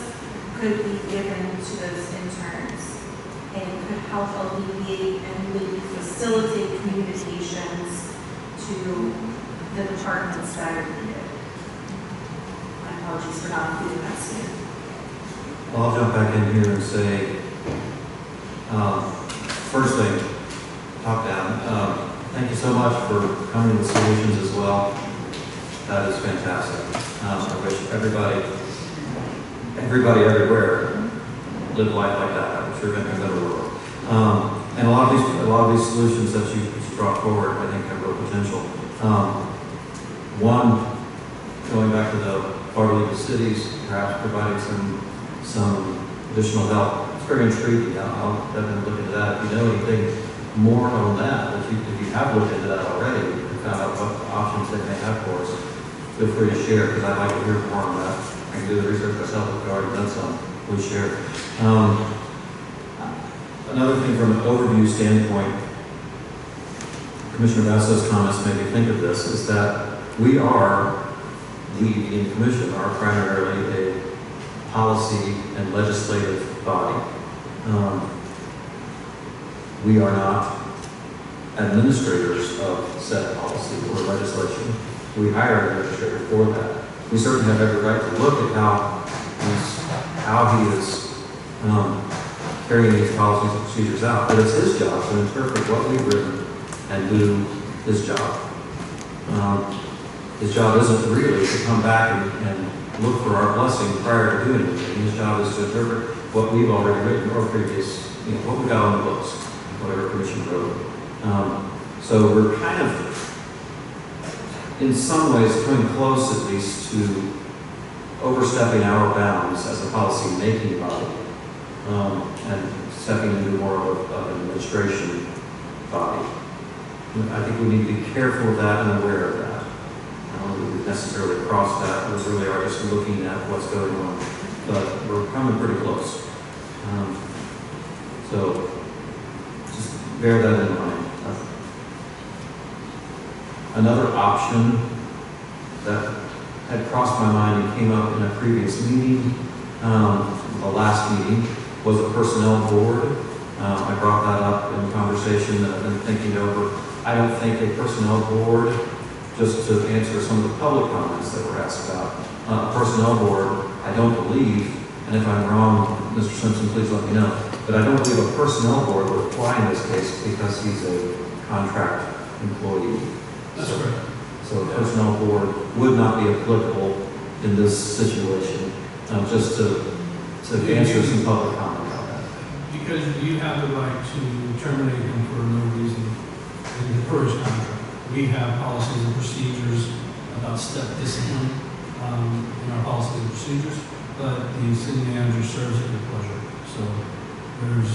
could be given to those interns, and could help alleviate and maybe facilitate communications to the departments that are needed. My apologies for not including that soon. Well, I'll jump back in here and say, first thing, top down, thank you so much for coming with solutions as well. That is fantastic. I wish everybody everywhere lived life like that. I'm sure in a better world. And a lot of these solutions that you brought forward, I think, have real potential. One, going back to the Florida League of Cities, perhaps providing some additional help. It's very intriguing. I'll definitely look into that. If you know anything more on that, if you have looked into that already, and found out what options they may have for us, feel free to share, because I'd like to hear more on that. I can do the research myself if we've already done some. Please share. Another thing from an overview standpoint, Commissioner Basso's comments made me think of this, is that we, the Commission, are primarily a policy and legislative body. We are not administrators of said policy or legislation. We hire an administrator for that. We certainly have every right to look at how he is carrying these policies and procedures out, but it's his job to interpret what we've written and do his job. His job isn't really to come back and look for our blessing prior to doing anything. His job is to interpret what we've already written or previous, what we got on the books, whatever commission wrote. So we're kind of, in some ways, coming close at least to overstepping our bounds as a policy-making body, and stepping into more of an administration body. I think we need to be careful of that and aware of that. I don't think we necessarily cross that. We really are just looking at what's going on. But we're coming pretty close. So just bear that in mind. Another option that had crossed my mind and came up in a previous meeting, the last meeting, was a personnel board. I brought that up in conversation that I've been thinking over. I don't think a personnel board, just to answer some of the public comments that were asked about, a personnel board, I don't believe, and if I'm wrong, Mr. Simpson, please let me know, but I don't believe a personnel board would apply in this case because he's a contract employee. That's correct. So a personnel board would not be applicable in this situation, just to answer some public comment about that. Because you have the right to terminate him for no reason in the PERS contract. We have policies and procedures about step discipline in our policies and procedures, but the city manager serves at their pleasure. So there's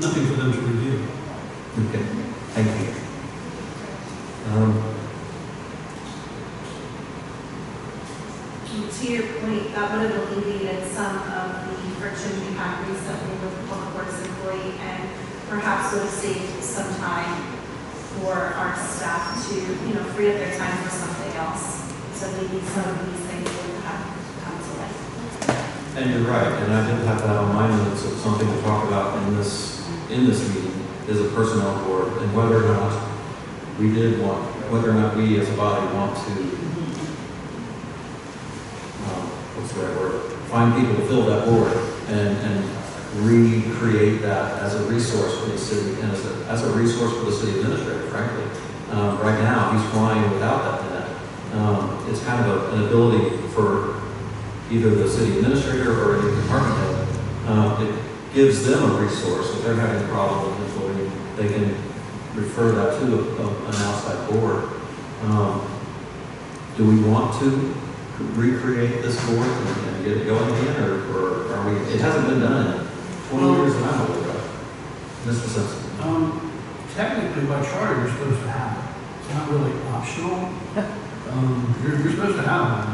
nothing for them to review. Okay, thank you. To your point, that would have alleviated some of the friction we had recently with the public works employee, and perhaps would have saved some time for our staff to, free up their time for something else. So maybe some of these things would have come to light. And you're right, and I did have that on my notes of something to talk about in this meeting is a personnel board, and whether or not whether or not we as a body want to, what's the right word, find people to fill that board and recreate that as a resource for the city and as a resource for the city administrator, frankly. Right now, he's flying without that net. It's kind of an ability for either the city administrator or any department head. It gives them a resource. If they're having a problem with an employee, they can refer that to an outside board. Do we want to recreate this board and get it going again, or are we? It hasn't been done in 20 years that I'm aware of. Mr. Simpson. Technically, by charter, you're supposed to have it. It's not really optional. You're supposed to have one.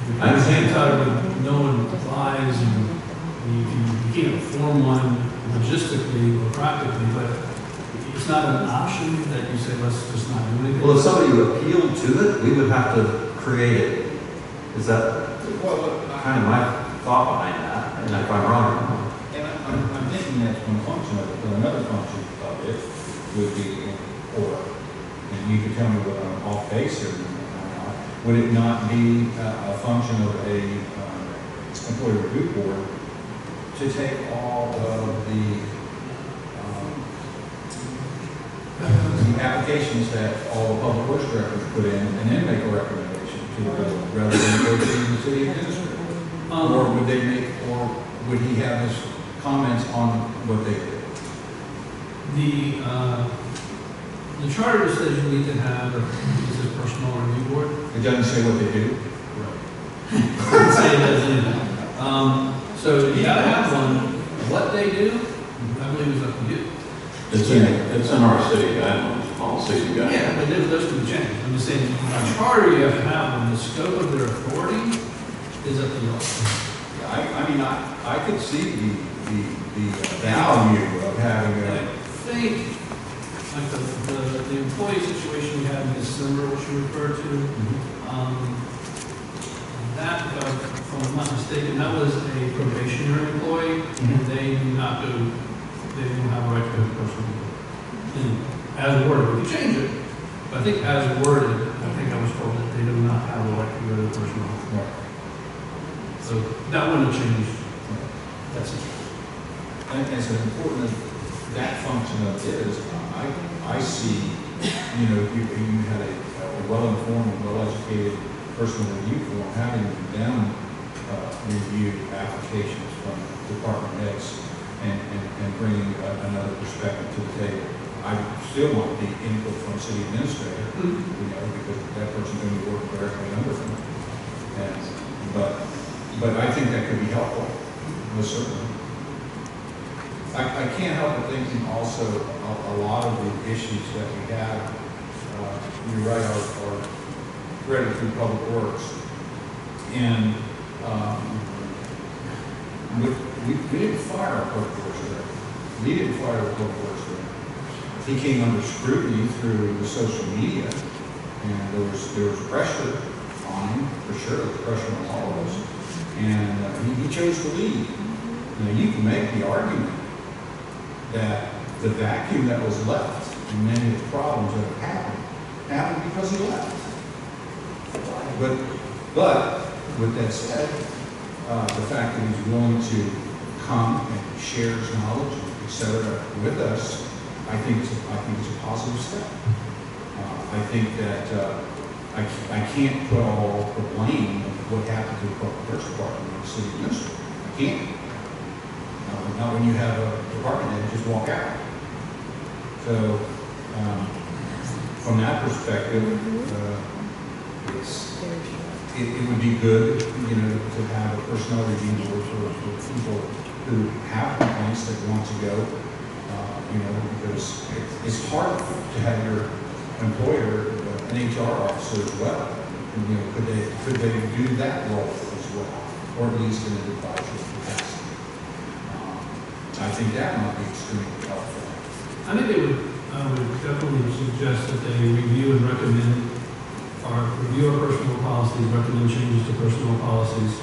If I understand. you're tired of no one applies, and you can't form one logistically or practically, but it's not an option that you say, let's just not do anything. Well, if somebody appealed to it, we would have to create it. Is that kind of my thought behind that? And if I'm wrong, And I'm thinking that's one function of it, but another function of it would be, and you can tell me whether I'm off base or not, would it not be a function of a employee review board to take all of the applications that all the public works directors put in and then make a recommendation to the board rather than go to the city administrator? Or would they make, or would he have his comments on what they did? The charter says you need to have a personnel review board. It doesn't say what they do. Right. Say it doesn't either. So you gotta have one. What they do, I believe is up to you. It's in our city guidelines, policy guidelines. Yeah, but those can be changed. I'm just saying, by charter, you have to have one. The scope of their authority is up to you. I mean, I could see the value of having I a, think, like the employee situation we had in December, which you referred to, that, if I'm not mistaken, that was a probationary employee, and they do not do, they don't have a right to a personal report. And as worded, we can change it, but I think as worded, I think I was told that they do not have a right to go to a personal report. So that wouldn't have changed. That's it. and as important as that function of it is, I see, you had a well-informed, well-educated person review form, having them review applications from department heads and bringing another perspective to the table. I still want the input from city administrator, because that person's going to be working directly under them. But I think that could be helpful, most certainly. I can't help but thinking also a lot of the issues that we have, you're right, are threaded through public works. And we didn't fire a public works director. We didn't fire a public works director. He came under scrutiny through the social media, and there was pressure on him, for sure, there was pressure on all of us. And he chose to leave. Now, you can make the argument that the vacuum that was left and many of the problems that have happened because he left. But with that said, the fact that he's willing to come and share his knowledge, et cetera, with us, I think it's a positive step. I think that I can't put all the blame of what happened to the public works department on the city administrator. I can't. Not when you have a department head just walk out. So, from that perspective, it would be good, you know, to have a personnel review board for people who have complaints that want to go, you know, because it's hard to have your employer, an HR officer as well. And, you know, could they do that role as well, or at least in an advisory capacity? I think that might be extremely helpful. I think I would definitely suggest that they review and recommend, or review our personnel policies, recommend changes to personnel policies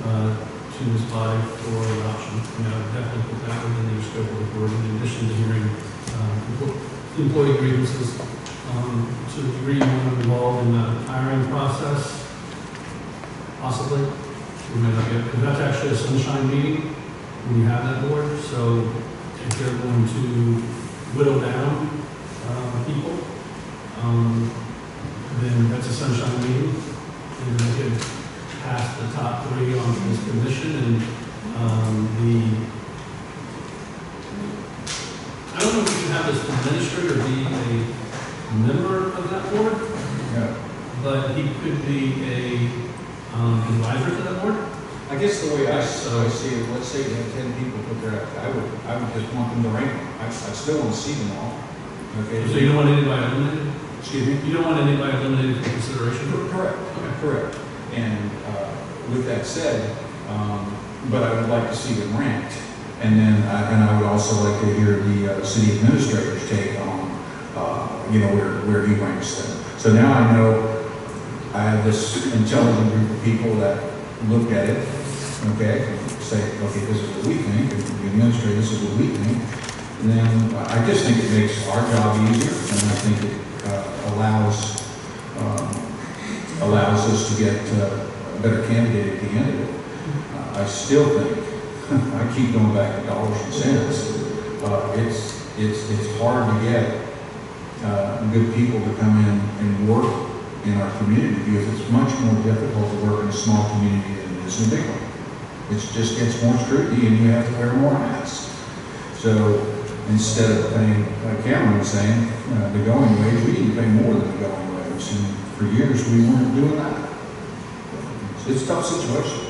to this body for adoption. You know, definitely put that within their scope of authority, in addition to hearing employee grievances. To the degree you want to involve in the hiring process, possibly, we may not get, because that's actually a sunshine meeting when you have that board. So if they're going to whittle down people, then that's a sunshine meeting, and they could pass the top 3 on this commission, and I don't know if we should have this administrator be a member of that board, Yeah. but he could be a advisor to that board. I guess the way I see it, let's say you have 10 people put their, I would just want them to rank them. I still want to see them all. Okay. So you don't want anybody eliminated? Excuse me? You don't want anybody eliminated for consideration? Correct. Correct. And with that said, but I would like to see them ranked. And then, and I would also like to hear the city administrator's take on, you know, where he ranks them. So now I know I have this intelligent group of people that look at it, okay, say, okay, this is what we think, and the administrator, this is what we think. And then I just think it makes our job easier, and I think it allows us to get a better candidate at the end of it. I still think, I keep going back to dollars and cents. It's hard to get good people to come in and work in our community, because it's much more difficult to work in a small community than it is in a big one. It just gets more scrutiny, and you have to wear more hats. So instead of paying, like Cameron was saying, the going wage, we need to pay more than the going wage. And for years, we weren't doing that. It's a tough situation.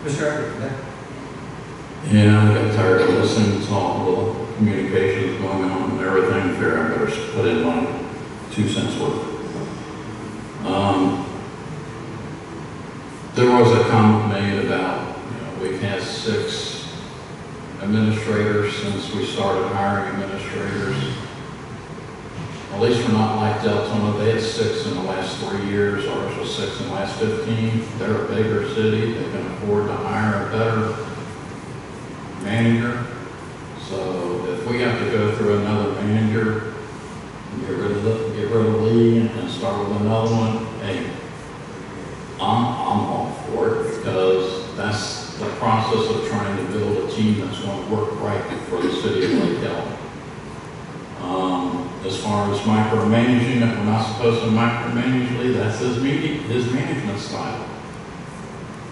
Mr. Everett, Yeah, I got tired of listening to all the communications going on and everything. Fair, I better put in my 2 cents worth. There was a comment made about, you know, we've had 6 administrators since we started hiring administrators. At least we're not like Deltona. They had 6 in the last 3 years. Ours was 6 in the last 15. They're a bigger city. They can afford to hire a better manager. So if we have to go through another manager, get rid of Lee and start with another one, hey, I'm all for it, because that's the process of trying to build a team that's going to work right for the city of Lake Helen. As far as micromanaging, that we're not supposed to micromanage Lee, that's his management style.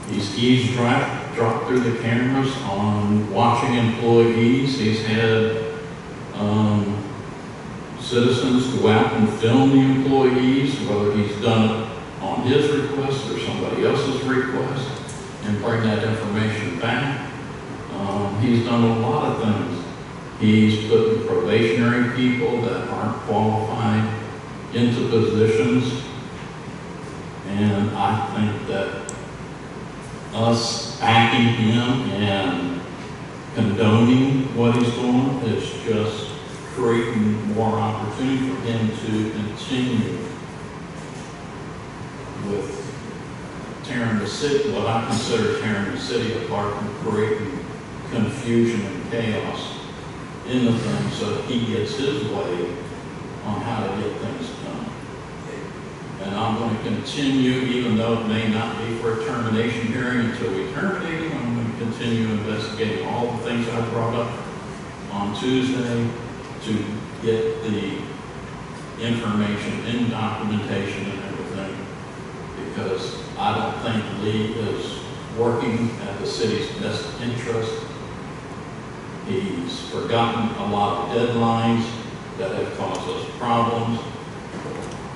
He's eavesdropped through the cameras on watching employees. He's had citizens go out and film the employees, whether he's done it on his request or somebody else's request, and bring that information back. He's done a lot of things. He's put probationary people that aren't qualified into positions, and I think that us backing him and condoning what he's doing is just creating more opportunity for him to continue with tearing the city, what I consider tearing the city apart, and creating confusion and chaos in the thing, so that he gets his way on how to get things done. And I'm going to continue, even though it may not be for a termination hearing until we terminate him, I'm going to continue investigating all the things I brought up on Tuesday to get the information in documentation and everything, because I don't think Lee is working at the city's best interest. He's forgotten a lot of deadlines that have caused us problems.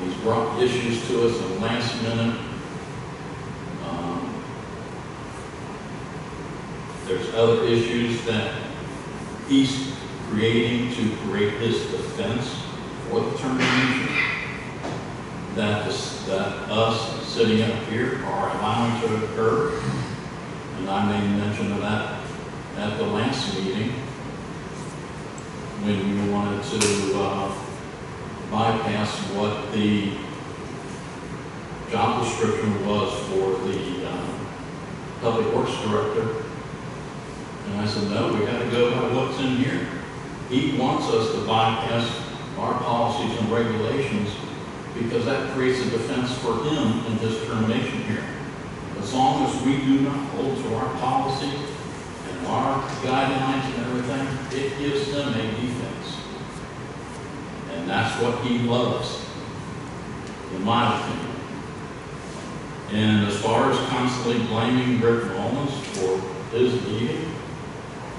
He's brought issues to us in the last minute. There's other issues that he's creating to create his defense for the termination that us sitting up here are allowing to occur. And I made mention of that at the last meeting when we wanted to bypass what the job description was for the public works director. And I said, no, we got to go by what's in here. He wants us to bypass our policies and regulations because that creates a defense for him in his termination hearing. As long as we do not hold to our policy and our guidelines and everything, it gives him a defense. And that's what he loves, in my opinion. And as far as constantly blaming Rick Mullins for his leaving,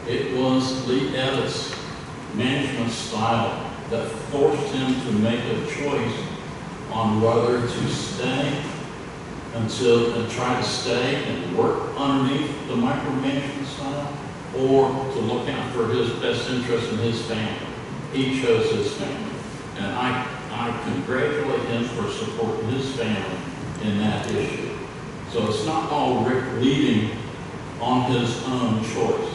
it was Lee Evans' management style that forced him to make a choice on whether to stay and try to stay and work underneath the micromanagement style, or to look out for his best interest in his family. He chose his family. And I congratulate him for supporting his family in that issue. So it's not all Rick leaving on his own choice.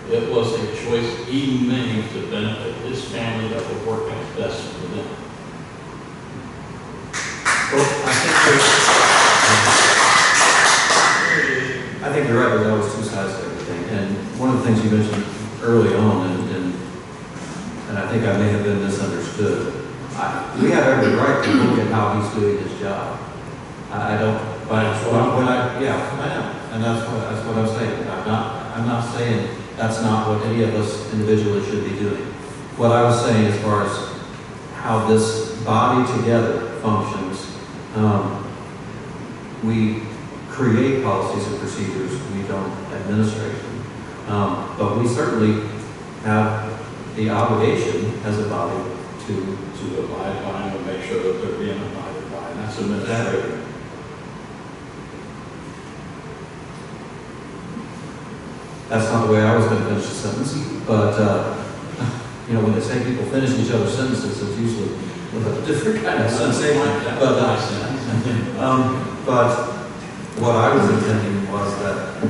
It was a choice he made to benefit his family that would work out best for them. Well, I think you're right, there's always two sides to everything. And one of the things you mentioned early on, and I think I may have been misunderstood, we have every right to look at how he's doing his job. I don't, but yeah, I am. And that's what I'm saying. I'm not saying that's not what any of us individually should be doing. What I was saying as far as how this body together functions, we create policies and procedures, we don't administrate them. But we certainly have the obligation as a body to abide by and make sure that they're being abided by. And that's administrative. That's not the way I was going to finish the sentence, but when they say people finish each other's sentences, it's usually with a different kind of sensation. But what I was intending was that,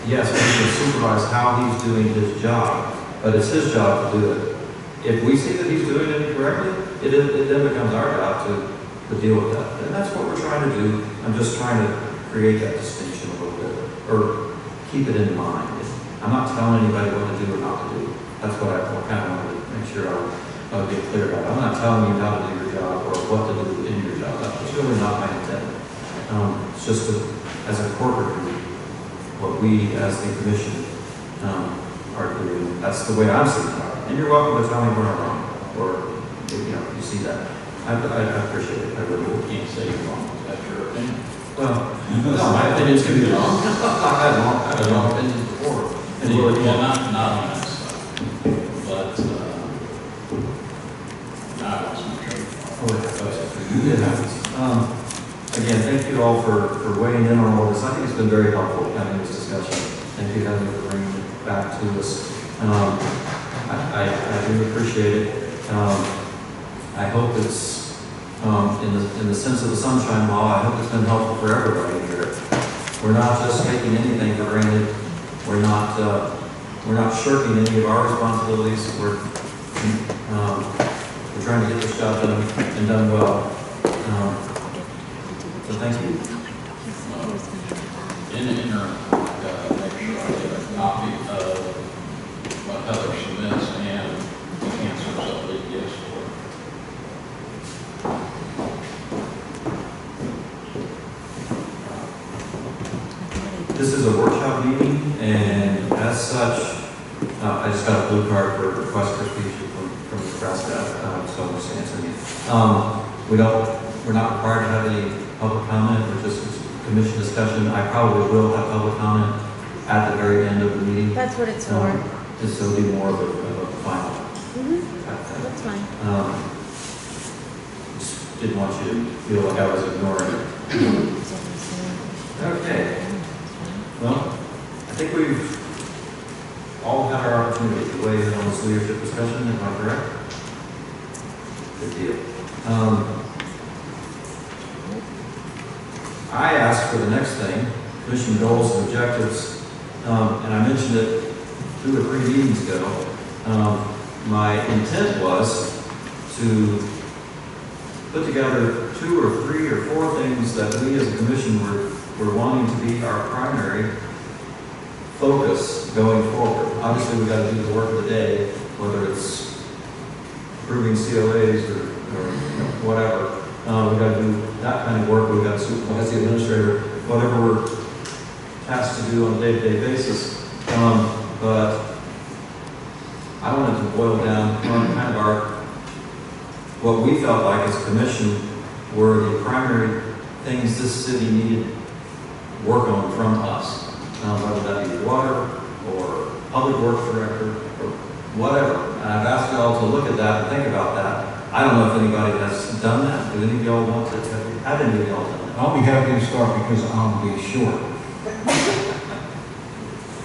yes, we can supervise how he's doing his job, but it's his job to do it. If we see that he's doing it incorrectly, it then becomes our job to deal with that. And that's what we're trying to do. I'm just trying to create that distinction a little bit, or keep it in mind. I'm not telling anybody what to do or not to do. That's what I kind of wanted to make sure I would get clear about. I'm not telling you how to do your job or what to do in your job. That's really not my intent. It's just that, as a corporate group, what we as the commission are doing, that's the way I'm seeing it. And you're welcome to tell me where I'm wrong, or you see that. I appreciate it. I really will. Can't say you're wrong. That's your opinion. Well, no, my opinions can be wrong. I've had wrong opinions before. Well, not on that stuff, but I lost my train of thought. Again, thank you all for weighing in on all this. I think it's been very helpful having this discussion. Thank you, Helen, for bringing it back to us. I do appreciate it. I hope it's, in the sense of the Sunshine Law, I hope it's been helpful for everybody here. We're not just taking anything for granted. We're not shirking any of our responsibilities. We're trying to get this job done and done well. So thank you. In the interim, make sure I get a copy of what Heather submits and the answers that Lee gives for it. This is a workshop meeting, and as such, I I just got a blue card for request for speech from Nebraska, so I'm just answering you. We're not required to have any public comment, or just commission discussion. I probably will have public comment at the very end of the meeting. That's what it's for. Just so it'll be more of a final. That's fine. Just didn't want you to feel like I was ignoring it. Okay. Well, I think we've all had our opportunity to weigh in on this leadership discussion. Am I correct? Good deal. I asked for the next thing, commission goals and objectives, and I mentioned it 2 or 3 meetings ago. My intent was to put together 2 or 3 or 4 things that we as a commission were wanting to be our primary focus going forward. Obviously, we've got to do the work of the day, whether it's approving COAs or whatever. We've got to do that kind of work. We've got to supervise the administrator, whatever we're tasked to do on a day-to-day basis. But I wanted to boil down on kind of what we felt like as a commission were the primary things this city needed work on from us. Whether that be water or public works director or whatever. And I've asked y'all to look at that and think about that. I don't know if anybody has done that. Do any of y'all want to? Have any of y'all done that? I'll be happy to start because I'll be short.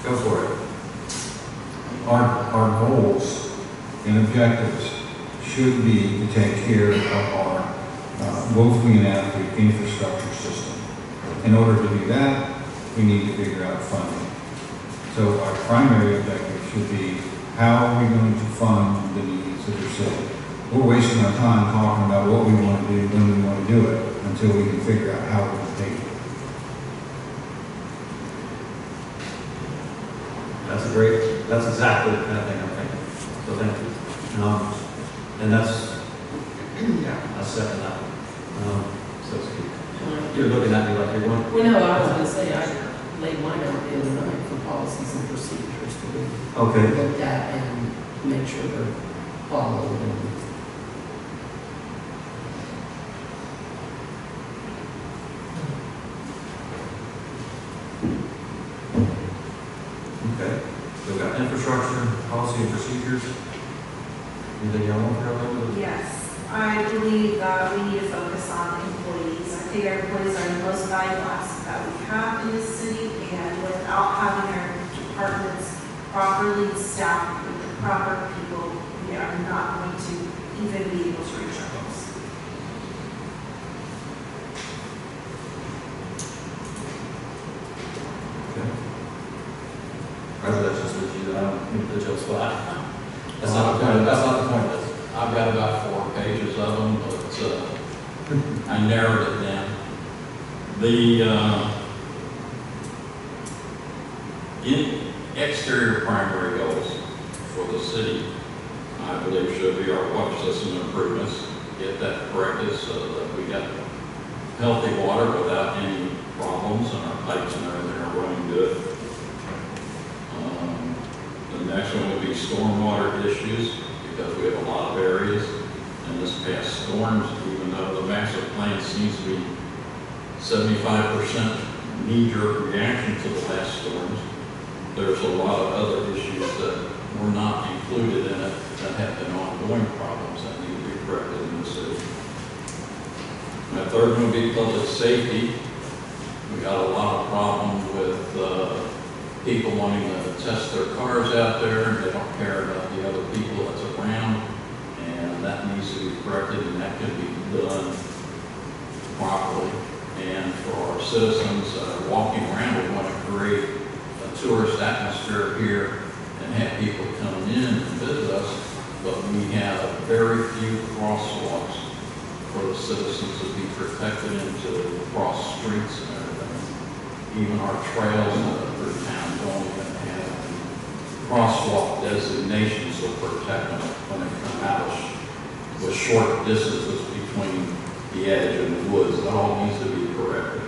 Go for it. Our goals and objectives should be to take care of our woefully inadequate infrastructure system. In order to do that, we need to figure out funding. So our primary objective should be, how are we going to fund the needs of the city? We're wasting our time talking about what we want to do, when we want to do it, until we can figure out how we're going to pay for it. That's exactly the kind of thing I'm thinking. So thank you. And that's, I second that. So to speak. You're looking at me like you're going. Well, no, I was going to say, I laid mine out the other night for policies and procedures to be Okay. looked at and make sure they're followed. And Okay. So we've got infrastructure, policy and procedures. Anything y'all want to throw in? Yes, I believe that we need to focus on employees. I think our employees are the most valuable asset that we have in this city, and without having our departments properly staffed with the proper people, we are not going to even be able to reach our goals. Okay. Congratulations to you. I don't mean to put you on the spot. That's not the point. That's not the point of this. I've got about 4 pages of them, but I narrowed it down. The exterior primary goals for the city, I believe, should be our water system improvements. Get that corrected so that we got healthy water without any problems, and our pipes and everything are running good. The next one would be stormwater issues, because we have a lot of areas in this past storms, even though the master plan seems to be 75% knee-jerk reaction to the last storms. There's a lot of other issues that were not included in it that have been ongoing problems that need to be corrected in the city. My third one would be public safety. We got a lot of problems with people wanting to test their cars out there, and they don't care about the other people that's around, and that needs to be corrected, and that can be done properly. And for our citizens walking around, we want to create a tourist atmosphere here and have people come in and visit us, but we have very few crosswalks for the citizens to be protected and to cross streets and everything. Even our trails through town don't even have crosswalk designations to protect them when they come out with short distances between the edge and the woods. That all needs to be corrected.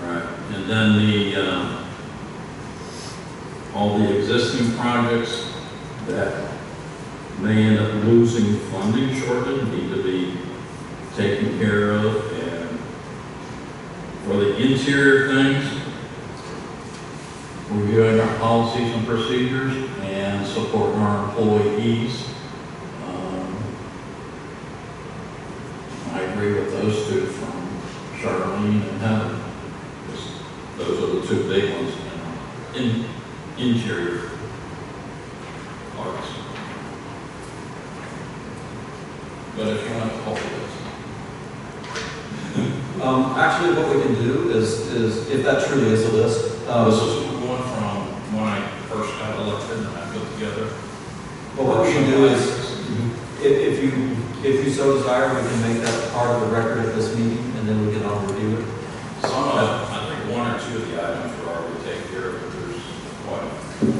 Right. And then the all the existing projects that may end up losing funding shortly need to be taken care of. And for the interior things, reviewing our policies and procedures and supporting our employees. I agree with those two from Charlene and Helen. Those are the two big ones in interior parts. But if you want to call for Actually, what we can do is if that truly is a list, this is going from when I first got elected and I put together. well, what we can do is, if you so desire, we can make that part of the record of this meeting, and then we can all review it. Some of, I think one or two of the items were already taken care of, but there's quite a few.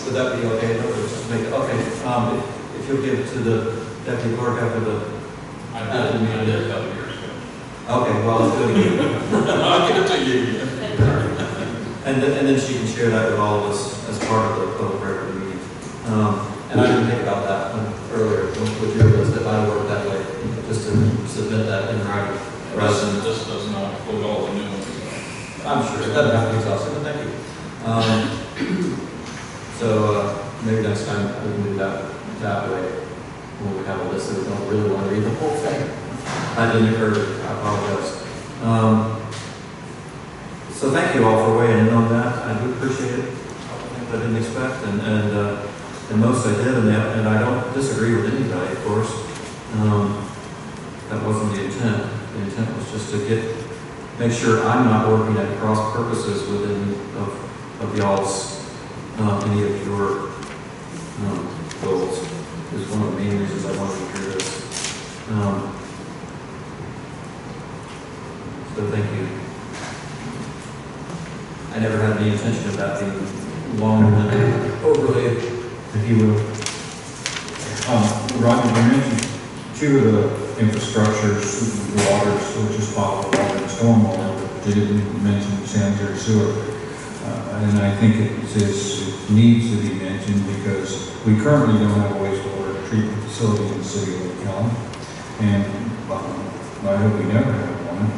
Would that be okay? No, we'll just make it, okay. If you'll give it to the deputy clerk after the, I did a couple years ago. okay, well, let's do it again. I'll give it to you again. And then she can share that with all of us as part of the public record meeting. And I didn't think about that one earlier with your list, that I work that way, just to submit that in writing. Rather than, This does not include all the new ones. I'm sure, it doesn't have to be exhaustive, but thank you. So maybe next time we can do that way, when we have a list that we don't really want to read the whole thing. That didn't occur to me, I apologize. So thank you all for weighing in on that. I do appreciate it. Things I didn't expect, and most I did, and I don't disagree with anybody, of course. That wasn't the intent. The intent was just to make sure I'm not working at cross purposes within of y'all's, any of your goals. Is one of the main reasons I wanted to hear this. So thank you. I never had the intention of that being longer than overly, if you will. Roger, you mentioned two of the infrastructures, water, which is potable water and stormwater, but you didn't mention sanitary sewer. And I think it needs to be mentioned because we currently don't have a wastewater treatment facility in the city of Lake Helen. And I hope we never have one.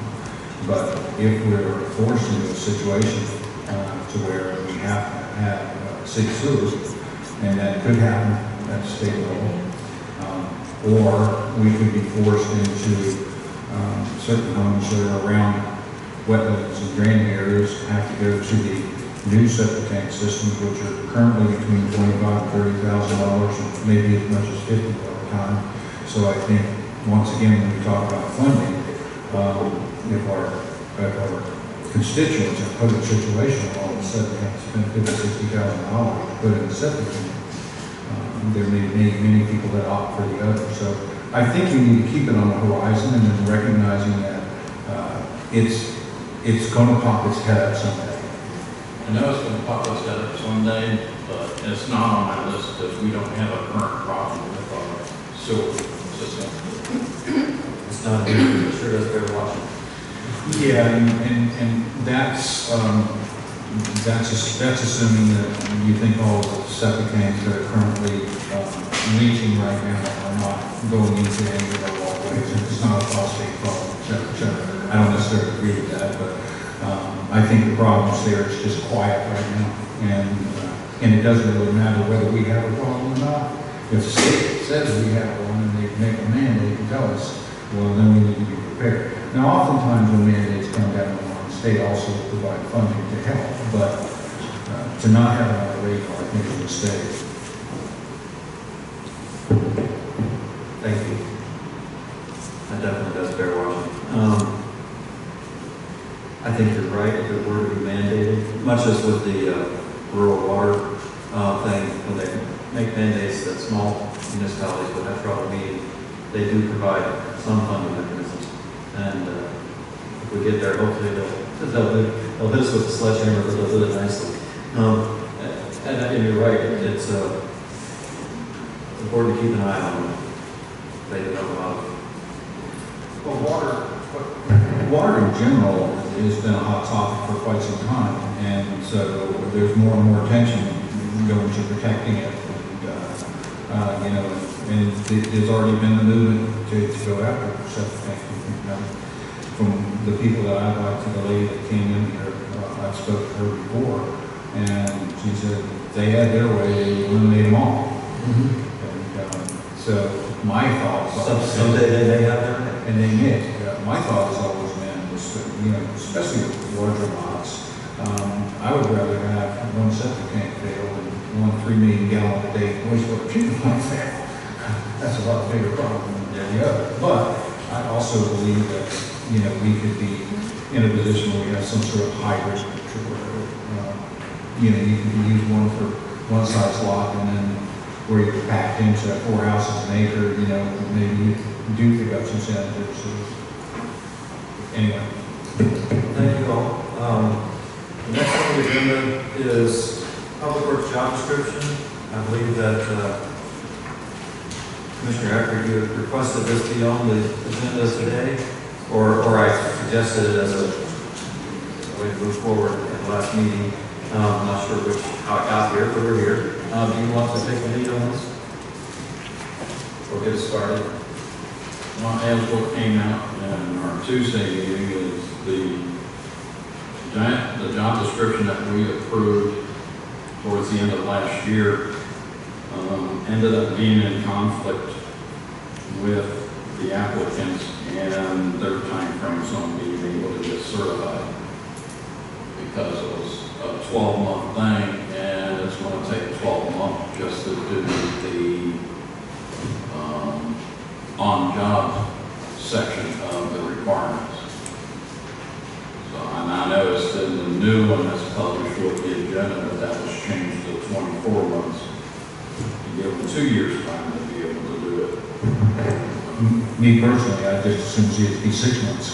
But if we're forced into a situation to where we have to have city sewers, and that could happen at state level, or we could be forced into certain homes that are around wetlands and draining areas have to go to the new septic tank systems, which are currently between $25,000 and $30,000, and maybe as much as $50,000 over time. So I think once again, when we talk about funding, if our constituents are put in a situation where all of a sudden they have to spend $50,000 to $60,000 to put in a septic tank, there may be many people that opt for the other. So I think we need to keep it on the horizon and then recognizing that it's going to pop its head up someday. I know it's going to pop its head up someday, but it's not on my list because we don't have a current problem with our sewer system. It's not, I'm sure does bear watching. Yeah, and that's assuming that you think all the septic tanks that are currently leaching right now are not going into any of our waterways, and it's not a phosphate problem, et cetera, et cetera. I don't necessarily agree with that, but I think the problem's there. It's just quiet right now, and it doesn't really matter whether we have a problem or not. If the state says we have one and they make a mandate and tell us, well, then we need to be prepared. Now, oftentimes when mandates come down, the state also will provide funding to help, but to not have it on the radar, I think is a mistake. Thank you. That definitely does bear watching. I think you're right, if it were to be mandated, much as with the rural water thing, when they make mandates that small municipalities would have trouble meeting, they do provide some funding mechanisms. And if we get there, hopefully they'll hit us with a sledgehammer, but they'll do it nicely. And you're right, it's important to keep an eye on them. They don't know how. Well, water, water in general has been a hot topic for quite some time, and so there's more and more attention going to protecting it. And, you know, and there's already been the movement to go after septic tanks. You know, from the people that I like to the lady that came in here, I spoke to her before, and she said they had their way, they eliminate them all. And so my thoughts. Someday they may have their way. And they may. My thought has always been, you know, especially with larger lots, I would rather have one septic tank fail than one 3 million gallon a day wastewater treatment plant fail. That's a lot bigger problem than the other. But I also believe that, you know, we could be in a position where we have some sort of hybrid, you know, you can use one for one size lot, and then where you're packed into 4 houses an acre, you know, maybe you do pick up some sanitary sewer. Anyway. Thank you all. The next on the agenda is Public Works job description. I believe that Commissioner Eckert, you requested this be on the agenda today, or I suggested it as a way to move forward at the last meeting. I'm not sure how it got here, but we're here. Do you want to take the lead on this? Or get us started? Well, as what came out in our Tuesday meeting is the job description that we approved towards the end of last year ended up being in conflict with the applicants and their timeframes on being able to get certified, because it was a 12-month thing, and it's going to take 12 months just to do the on-job section of the requirements. So, and I noticed in the new one that's published with the agenda that was changed to 24 months to give them 2 years time to be able to do it. Me personally, I just assume see it to be 6 months,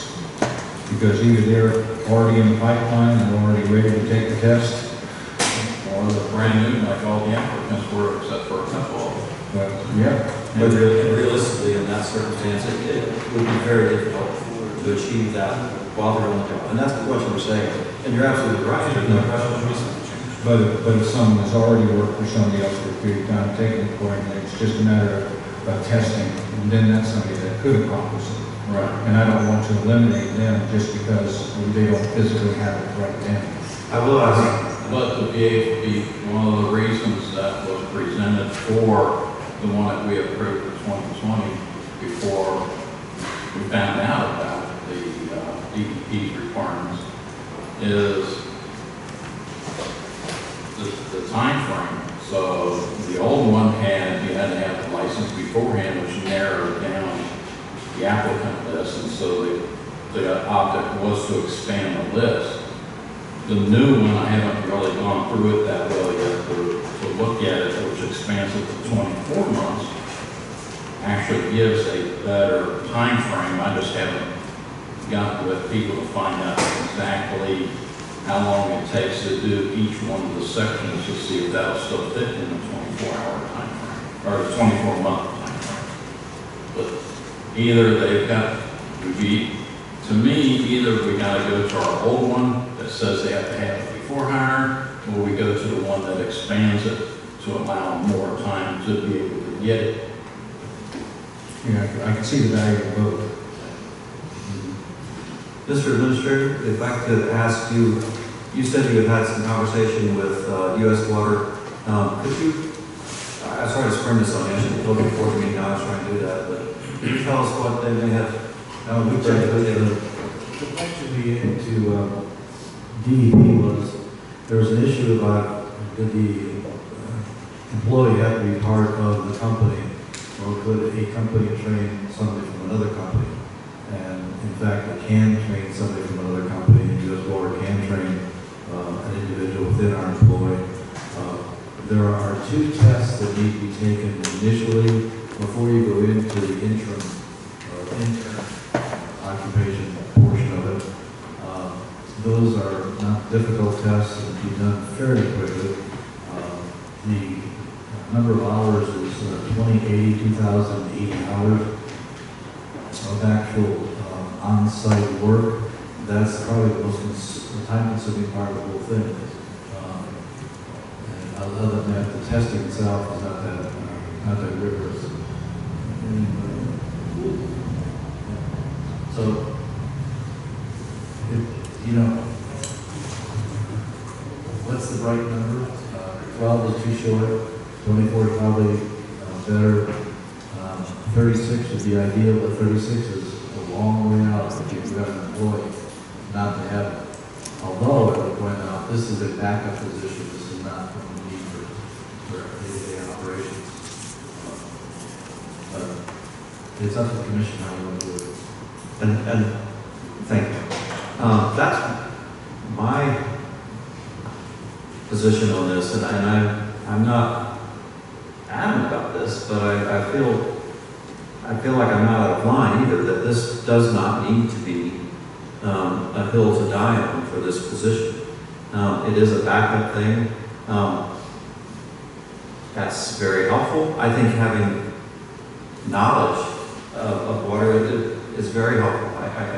because either they're already in the pipeline and already ready to take the test, Or they're brand new, like all the applicants were, except for a couple of them. but yeah. But realistically, in that circumstance, it would be very difficult to achieve that while they're on the job. And that's what you were saying. And you're absolutely right. There's no question. But if someone has already worked for somebody else for a period of time, taking the point, and it's just a matter of testing, and then that's somebody that could accomplish it. Right. And I don't want to eliminate them just because they don't physically have it right then. I will ask. But to be able to be one of the reasons that was presented for the one that we approved for 2020 before we found out about the DEP's requirements is the time frame. So the old one you had to have the license beforehand, which narrowed down the applicant list, and so the object was to expand the list. The new one, I haven't really gone through it that well yet to look at it, which expands it to 24 months, actually gives a better time frame. I just haven't gotten with people to find out exactly how long it takes to do each one of the sections to see if that'll still fit in the 24-hour time frame, or the 24-month time frame. But either they've got to me, either we got to go to our old one that says they have to have it before hiring, or we go to the one that expands it to allow more time to be able to get it. Yeah, I can see the value of both. Mr. Administrator, if I could ask you, you said you had had some conversation with U.S. Water. Could you, I'm sorry to spring this on you, I should have told you before the meeting, I was trying to do that, but can you tell us what they may have? The question we into DEP was, there was an issue about did the employee have to be part of the company, or could a company train somebody from another company? And in fact, they can train somebody from another company, and U.S. Water can train an individual within our employee. There are 2 tests that need to be taken initially before you go into the intern occupation portion of it. Those are not difficult tests and can be done fairly quickly. The number of hours is 2,080 hours of actual on-site work, that's probably the most time-consuming part of the whole thing. And other than that, the testing itself is not that rigorous. And, so, you know, what's the right number? 12 is too short, 24 is probably better. 36 would be ideal, but 36 is a long way out if you've got an employee not to have it. Although, I would point out, this is a backup position, this is not what we need for day-to-day operations. But it's up to the commission how you want to do it. And thank you. That's my position on this, and I'm not adamant about this, but I feel like I'm not out of line either, that this does not need to be a hill to die on for this position. It is a backup thing. That's very helpful. I think having knowledge of water is very helpful.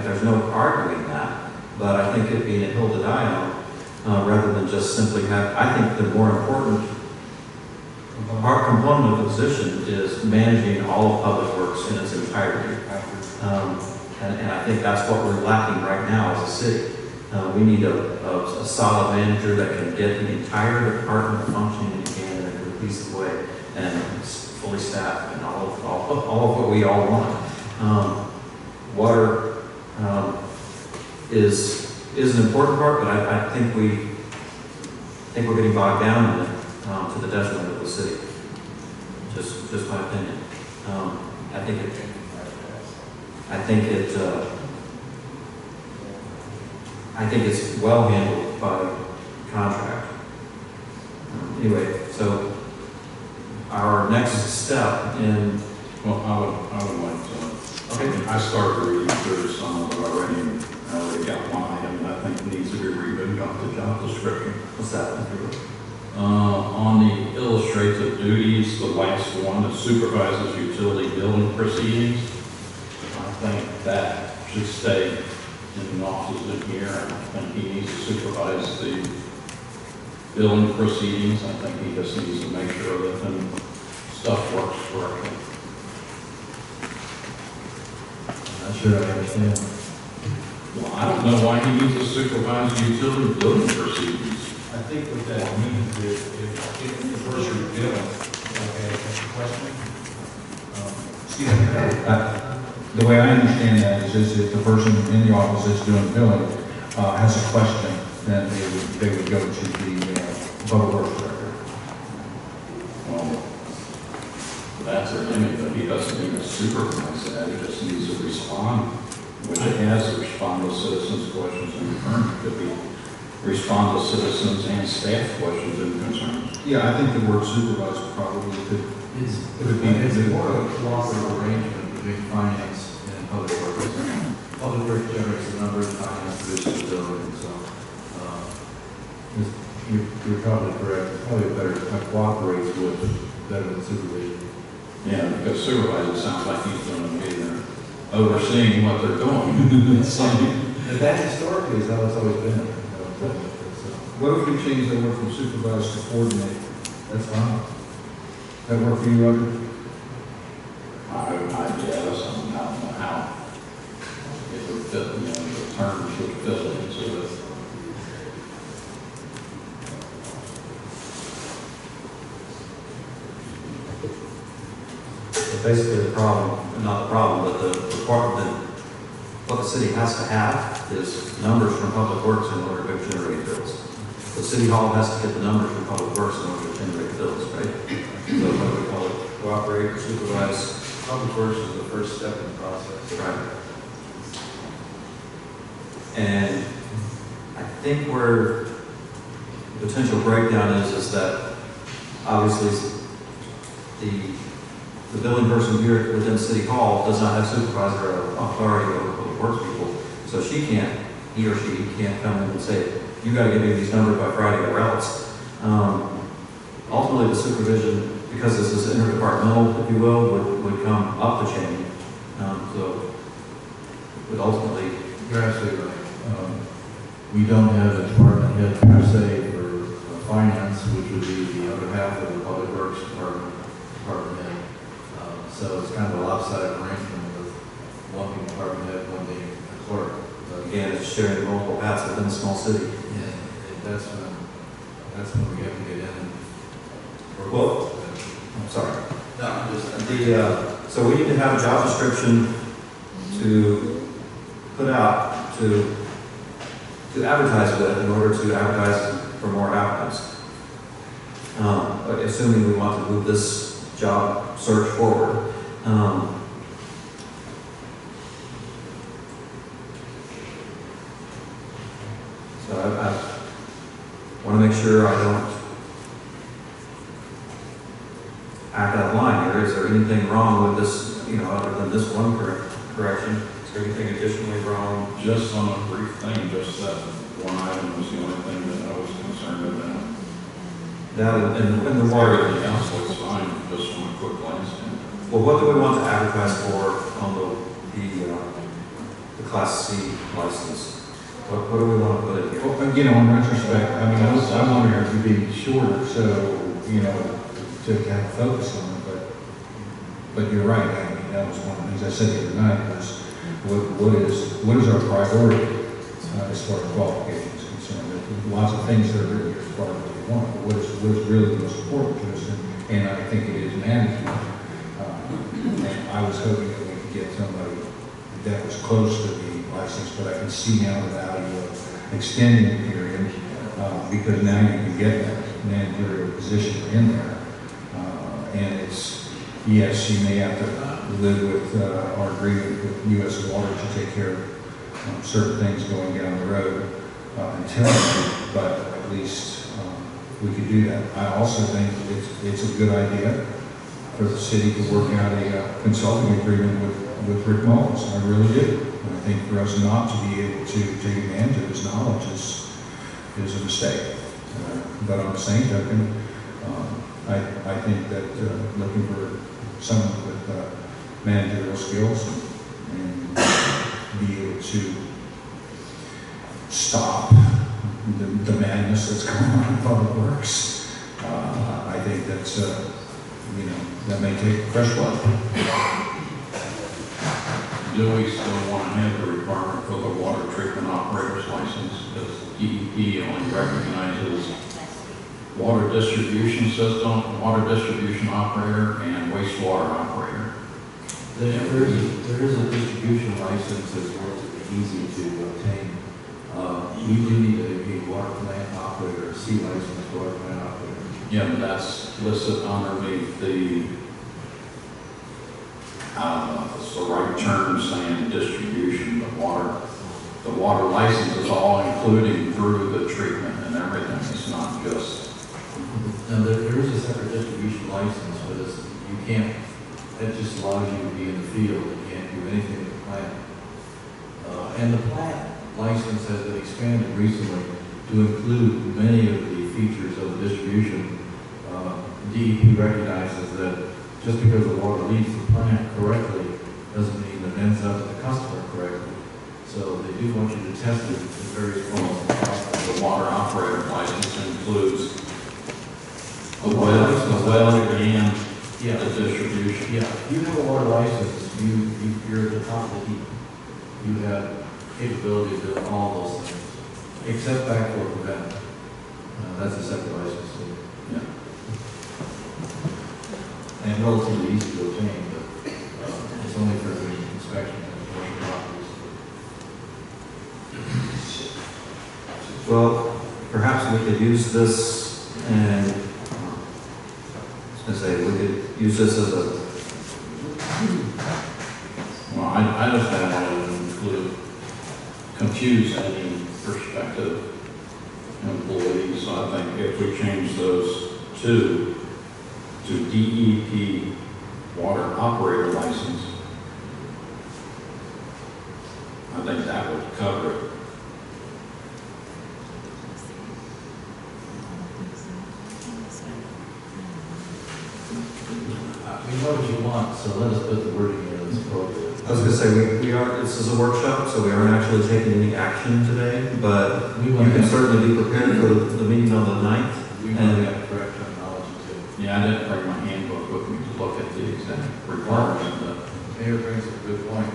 There's no arguing that, but I think it being a hill to die on, rather than just simply have, I think the more important component of the position is managing all of public works in its entirety. And I think that's what we're lacking right now as a city. We need a solid manager that can get the entire department functioning in a cohesive way and fully staffed and all of what we all want. Water is an important part, but I think we're getting bogged down in it to the detriment of the city. Just my opinion. I think it's well handled by contract. Anyway, so our next step in. Well, I would like to. Okay. I started reading through some of it already, and I already got one item that I think needs to be reviewed off the job description. What's that? On the illustrative duties, the last one that supervises utility billing proceedings, I think that should stay in the offices in here. I think he needs to supervise the billing proceedings. I think he just needs to make sure that the stuff works correctly. I'm not sure I understand. Well, I don't know why he needs to supervise utility billing proceedings. I think what that means is if the person is billing, okay, that's a question. The way I understand that is if the person in the office that's doing billing has a question, then they would go to the public works director. Well, that's a limit, but he doesn't need to supervise that. He just needs to respond, which it has to respond to citizens' questions and concerns. It could be respond to citizens and staff questions and concerns. Yeah, I think the word supervisor probably could. It's a more of a cooperative arrangement between finance and public works. Public works generates the numbers, finance produces the billing, so you're probably correct. It's probably better to cooperate with better than supervision. Yeah, because supervisor sounds like he's going to be there overseeing what they're doing. But that historically is how it's always been. What if we change the word from supervise to coordinate? That's fine. That work for you, Roger? I guess, I don't know how it would fit, the terms would fit into it. So basically not the problem, but the requirement, what the city has to have is numbers from public works in order to generate bills. The city hall has to get the numbers from public works in order to generate bills, right? So what do we call it? Cooperate or supervise? Public works is the first step in the process. Right. And I think where the potential breakdown is that obviously the billing person here within City Hall does not have supervisor authority over public works people. So he or she can't come in and say, you got to give me these numbers by Friday or else. Ultimately, the supervision, because this is interdepartmental, if you will, would come up the chain. So would ultimately, You're absolutely right. We don't have a department head per se for finance, which would be the other half of the public works department head. So it's kind of a lopsided arrangement with one being department head, one being a clerk. again, it's sharing multiple hats within a small city. And that's when we have to get in. Well, I'm sorry. No, I'm just. So we need to have a job description to put out, to advertise with in order to advertise for more applicants. But assuming we want to move this job search forward. So I want to make sure I don't act out of line here. Is there anything wrong with this, other than this one correction? Is there anything additionally wrong? Just on a brief thing, just that one item was the only thing that I was concerned about. That and the water. Everything else looks fine, just from a quick glance. Well, what do we want to advertise for on the Class C license? What do we want to put in here? Well, in retrospect, I mean, I wonder if it'd be shorter, so, to kind of focus on it, but you're right, I mean, that was one of the things I said the other night, was what is our priority as far as qualifications is concerned? There's lots of things that are written here as far as what we want, but what is really the most important to us, and I think it is management. And I was hoping that we could get somebody that was close to the license, but I can see now the value of extending the period, because now you can get that managerial position in there. And yes, you may have to live with our agreement with U.S. Water to take care of certain things going down the road until, but at least we could do that. I also think it's a good idea for the city to work out a consulting agreement with Rick Mullins. I really do. And I think for us not to be able to take advantage of his knowledge is a mistake. But on the same token, I think that looking for someone with managerial skills and be able to stop the madness that's going on in public works, I think that's, that may take fresh blood. Do we still want to have the requirement for the water treatment operator's license? Because DEP only recognizes water distribution system, water distribution operator, and wastewater operator. There is a distribution license that's relatively easy to obtain. You do need a water plant operator, a C license water plant operator. Yeah, but that's listed underneath the, it's the right term saying distribution, the water license is all including through the treatment and everything. It's not just. Now, there is a separate distribution license, but you can't, that just allows you to be in the field. You can't do anything with the plant. And the plant license has been expanded recently to include many of the features of the distribution. DEP recognizes that just because the water leaves the plant correctly doesn't mean that it ends up at the customer correctly. So they do want you to test it in various forms. The water operator license includes the well and the distribution. Yeah, if you have a water license, you're at the top of the heap. You have capability of doing all those things, except backflow prevention. That's a separate license. Yeah. And relatively easy to obtain, but it's only for the inspection of commercial properties. Well, perhaps we could use this and, I was going to say, we could use this as a, Well, I just don't want to confuse any prospective employees. So I think if we change those to DEP water operator license, I think that would cover it. We know what you want, so let us put the wording in that's appropriate. I was gonna say, we are, this is a workshop, so we aren't actually taking any action today, but We you want can to, certainly be prepared for the meeting on the 9th. we want to have correct terminology too. Yeah, I didn't bring my handbook with me to look at the exact requirements, but Mayor brings up a good point.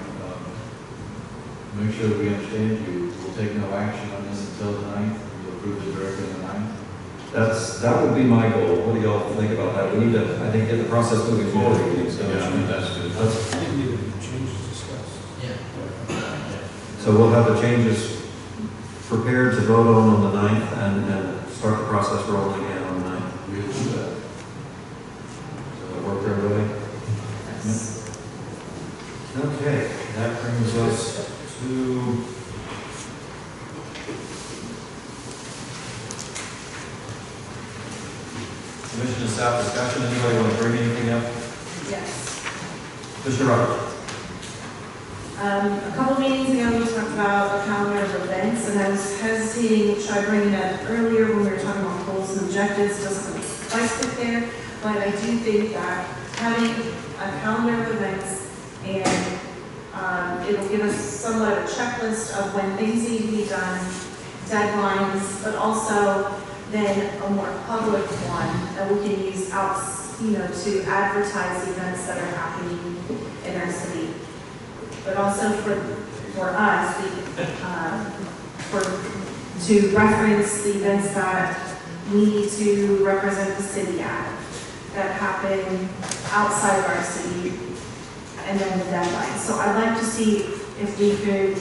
Make sure that we understand you. We'll take no action on this until the 9th. We'll approve it directly on the 9th. That would be my goal. What do y'all think about that? We need to, I think, get the process moving forward. So, yeah, I think that's good. So we'll have the changes prepared to vote on the 9th and start the process rolling again on the 9th. We will do that. Does that work for everybody? Okay, that brings us to commission and staff discussion. Anybody want to bring anything up? Yes. Mr. Roberts? A couple meetings ago, we talked about a calendar of events, and I was hesitating, should I bring it up earlier when we were talking about goals and objectives, doesn't really quite fit there, but I do think that having a calendar of events and it'll give us somewhat of a checklist of when things need to be done, deadlines, but also then a more public one that we can use out, to advertise events that are happening in our city. But also for us, to reference the events that we need to represent the city at, that happen outside of our city, and then the deadline. So I'd like to see if we could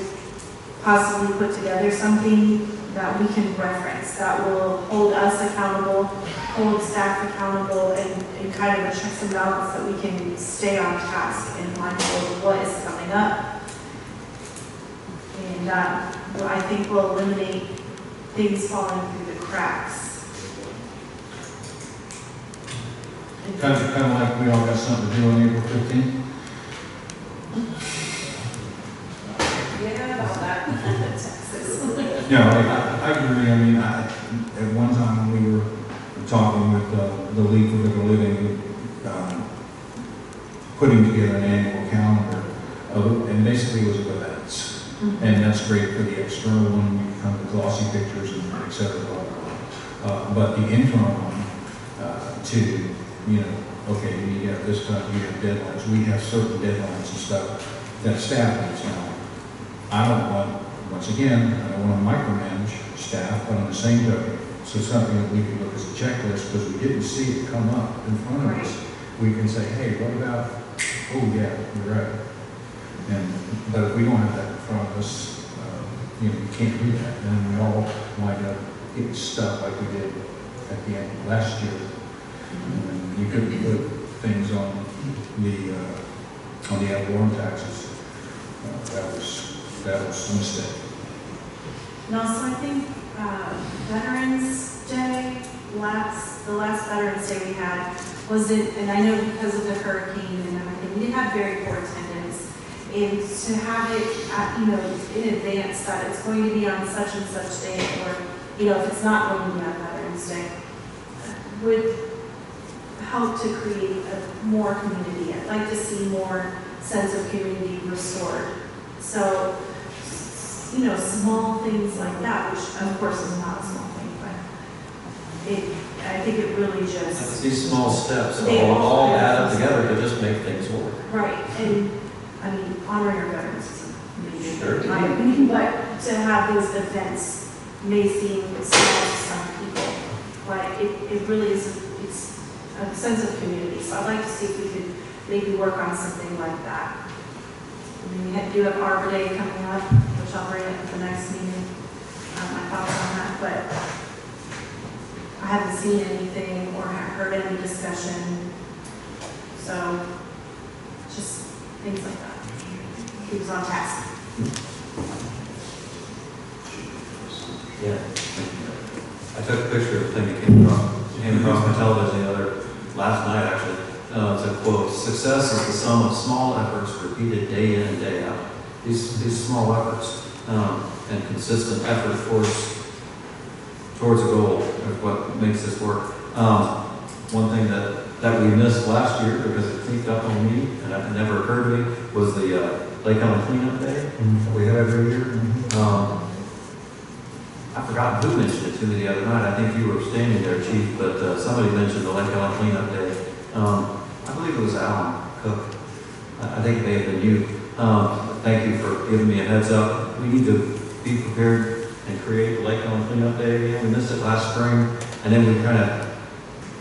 possibly put together something that we can reference, that will hold us accountable, hold staff accountable, and kind of a checks and balance that we can stay on task and mindful of what is coming up. And I think will eliminate things falling through the cracks. Kind of like we all got something to do on April 15th. Yeah, about that, Texas. Yeah, I agree. I mean, at one time when we were talking with the League for Living Living, putting together an annual calendar, and basically it was events. And that's great for the external one, you come to glossy pictures and et cetera, blah, blah, blah. But the internal one, okay, we have this time, we have deadlines, we have certain deadlines and stuff that staff needs now. I don't want, once again, I don't want to micromanage staff, but on the same token, so something that we can look as a checklist, because we didn't see it come up in front of us. We can say, hey, what about, oh yeah, you're right. But if we don't have that in front of us, you can't do that. And we all wind up getting stuck like we did at the end of last year. And you couldn't put things on the ad valorem taxes. That was a mistake. And also, I think Veterans Day, the last Veterans Day we had, and I know because of the hurricane and everything, we did have very poor attendance. And to have it, in advance that it's going to be on such and such day, or, if it's not going to be on Veterans Day, would help to create more community. I'd like to see more sense of community restored. So, small things like that, which of course is not a small thing, but I think it really just... These small steps They all all add up together to just make things work. Right, and honoring our veterans is amazing, Sure. in my opinion, but to have those events may seem small to some people, but it really is, it's a sense of community. So I'd like to see if we could maybe work on something like that. We do have Arbor Day coming up, which I'll bring up at the next meeting, my thoughts on that, but I haven't seen anything or heard any discussion, so just things like that. Keep us on task. Yeah. I took a picture of the thing that came across my television last night actually. It's a quote: "Success is the sum of small efforts repeated day in and day out." These small efforts and consistent effort towards a goal is what makes this work. One thing that that we missed last year because it sneaked up on me, and it never occurred to me, was the Lake Helen Cleanup Day that we have every year. I forgot who mentioned it to me the other night. I think you were standing there, Chief, but somebody mentioned the Lake Helen Cleanup Day. I believe it was Alan Cook. I think it may have been you. Thank you for giving me a heads up. We need to be prepared and create the Lake Helen Cleanup Day again. We missed it last spring, and then we kind of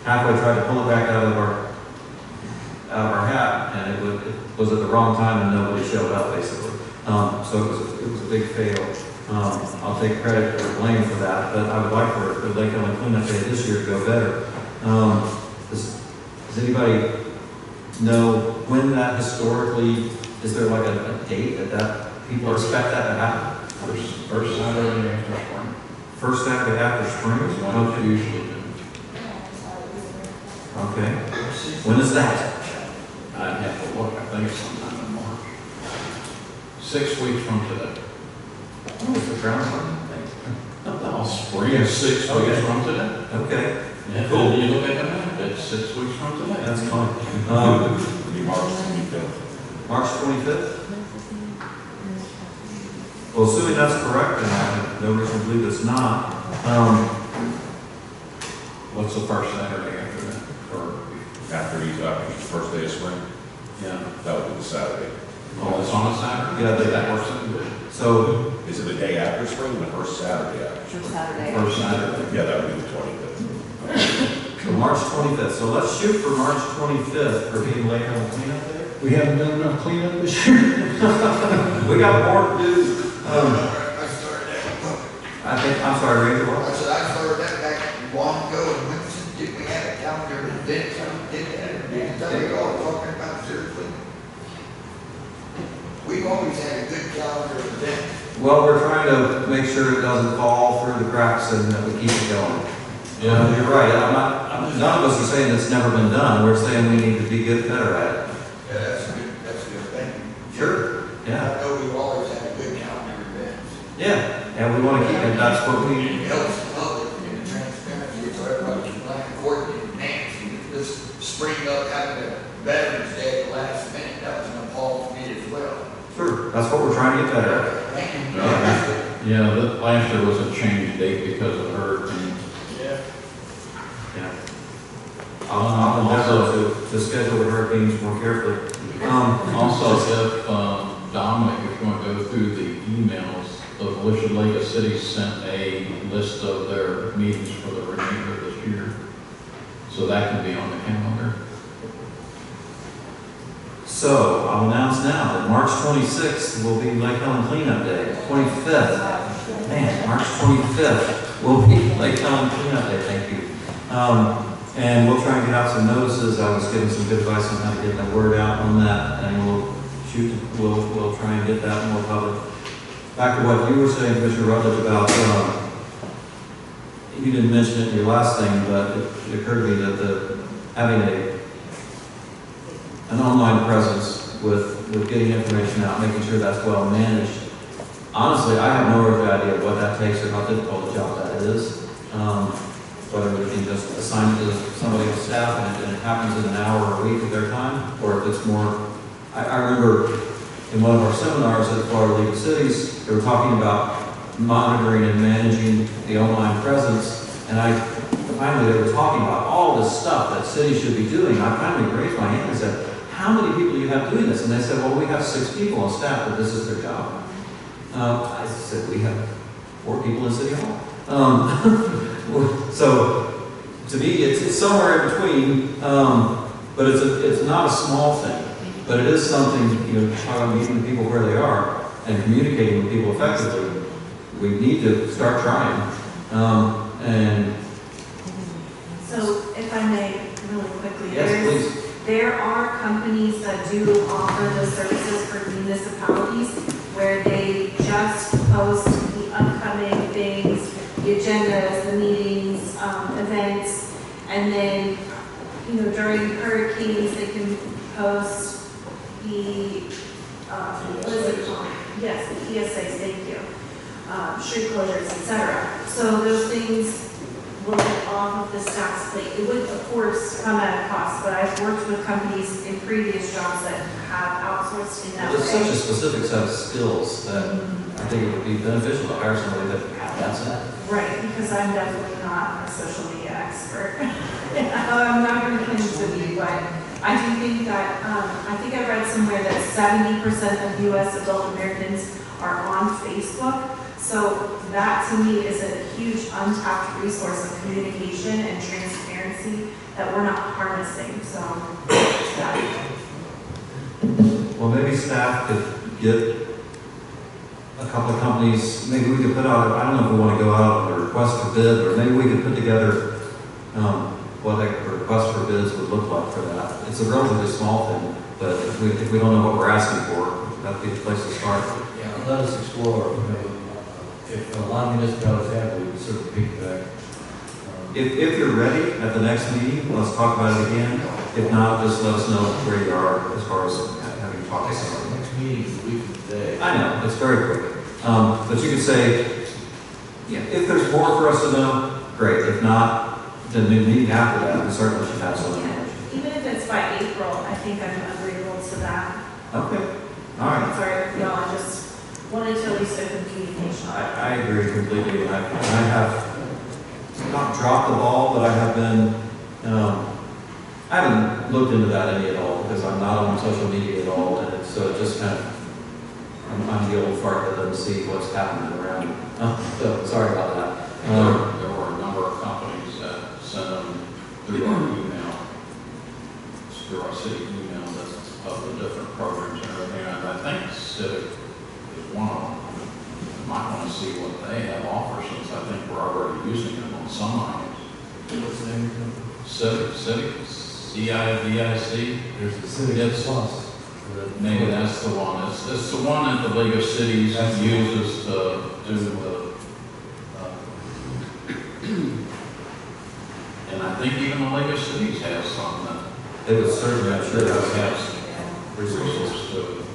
halfway tried to pull it back out of our hat, and it was at the wrong time, and nobody showed up, basically. So it was a big fail. I'll take credit or blame for that, but I would like for the Lake Helen Cleanup Day this year to go better. Does anybody know when that historically, is there like a date that people expect that to happen? First Saturday after spring. First Saturday after spring? Is when it's usually been. Okay. When is that? I'd have to look, I think it's sometime in March. 6 weeks from today. Oh, it's the ground one. Oh, spring is 6 weeks from today. Okay. Yeah, Cool. you look at the map, it's 6 weeks from today. That's fine. March 25th. March 25th? Well, assuming that's correct, and I have no reason to believe it's not, What's the first Saturday after that? Or, After the first day of spring, yeah, that would be the Saturday. oh, it's on a Saturday? Yeah, that works out good. so, Is it the day after spring, or the first Saturday after spring? Saturday. First Saturday. Yeah, that would be the 25th. so March 25th. So let's shoot for March 25th for being Lake Helen Cleanup Day. We haven't done enough cleanup this year. We got more to do. I started that. I think, I'm sorry, Ranger, I what? said, I started that back long ago, and when did we have a calendar and then did that? Is that what you're all talking about, seriously? We've always had a good calendar of events. Well, we're trying to make sure it doesn't fall through the cracks and that we keep it going. Yeah. You're right. None of us are saying it's never been done. We're saying we need to get better at it. Yeah, that's good, thank you. Sure. Yeah. I know we've always had a good calendar of events. Yeah. And we want to keep it. That's what we. It helps the public in the transparency, so everybody can plan accordingly in advance. This spring up having a Veterans Day at the last minute, that was an appall to me as well. Sure. That's what we're trying to get better at. Thank you. Yeah, last year was a change date because of hurricane. Yeah. Yeah. I'll endeavor to schedule the hurricanes more carefully. Also, if Dominic, if you want to go through the emails, the Volusia League of Cities sent a list of their meetings for the remainder of this year. So that can be on the calendar. So I'll announce now that March 26th will be Lake Helen Cleanup Day. 25th, man, March 25th will be Lake Helen Cleanup Day. Thank you. And we'll try and get out some notices. I was giving some good advice on how to get the word out on that, and we'll try and get that more public. Back to what you were saying, Commissioner Rutledge, about you didn't mention it in your last thing, but it occurred to me that having an online presence with getting information out, making sure that's well managed. Honestly, I have no earthly idea what that takes or how difficult a job that is. Whether we can just assign it to somebody on staff and it happens in an hour or a week of their time, or if it's more. I remember in one of our seminars at the Florida League of Cities, they were talking about monitoring and managing the online presence, and finally they were talking about all this stuff that cities should be doing. I finally raised my hand and said, how many people do you have doing this? And they said, well, we have 6 people on staff, but this is their job. I said, we have 4 people in City Hall. So to me, it's somewhere in between, but it's not a small thing. But it is something, talking about meeting the people where they are and communicating with people effectively. We need to start trying. And So if I may, really quickly. yes, please. There are companies that do offer those services for municipalities where they just post the upcoming things, the agendas, the meetings, events, and then, during hurricanes, they can post the, what is it called? Yes, the ESAs, thank you. Street closures, etc. So those things will get off of the staff's plate. It would, of course, come at a cost, but I've worked with companies in previous jobs that have outsourced in that It's such a way. specific set of skills that I think it would be beneficial to hire somebody that had that set. Right, because I'm definitely not a social media expert. I'm not going to claim to be, but I do think that, I think I read somewhere that 70% of U.S. adult Americans are on Facebook. So that to me is a huge untapped resource of communication and transparency that we're not harnessing. So that. Well, maybe staff could get a couple of companies, maybe we could put out, I don't know if we want to go out on a request for bid, or maybe we could put together what a request for bids would look like for that. It's a relatively small thing, but if we don't know what we're asking for, that'd be the place to start. Yeah, let us explore, if a lot of municipalities have, we would certainly piggyback. If you're ready at the next meeting, let's talk about it again. If not, just let us know where you are as far as having talked to somebody. Next meeting is a week from today. I know, it's very quick. But you could say, yeah, if there's more for us to know, great. If not, then the meeting after that, we certainly should have some information. Even if it's by April, I think I'm agreeable to that. Okay, all right. Sorry, y'all, I just wanted to at least open communication. I agree completely. And I have not dropped the ball, but I have been, I haven't looked into that any at all because I'm not on social media at all. And it's just kind of, I'm the old fart that doesn't see what's happening around. So sorry about that. There were a number of companies that sent them through our email, through our city email lists of the different programs and everything. And I think Civic is one of them. You might want to see what they have offered since I think we're already using them on some items. What's the name of the company? Civic, C-I-V-I-C. There's the Civic It's- Plus. Maybe that's the one. It's the one that the League of Cities uses to do the, and I think even the League of Cities has some that It was certainly, I'm sure that has some resources to it.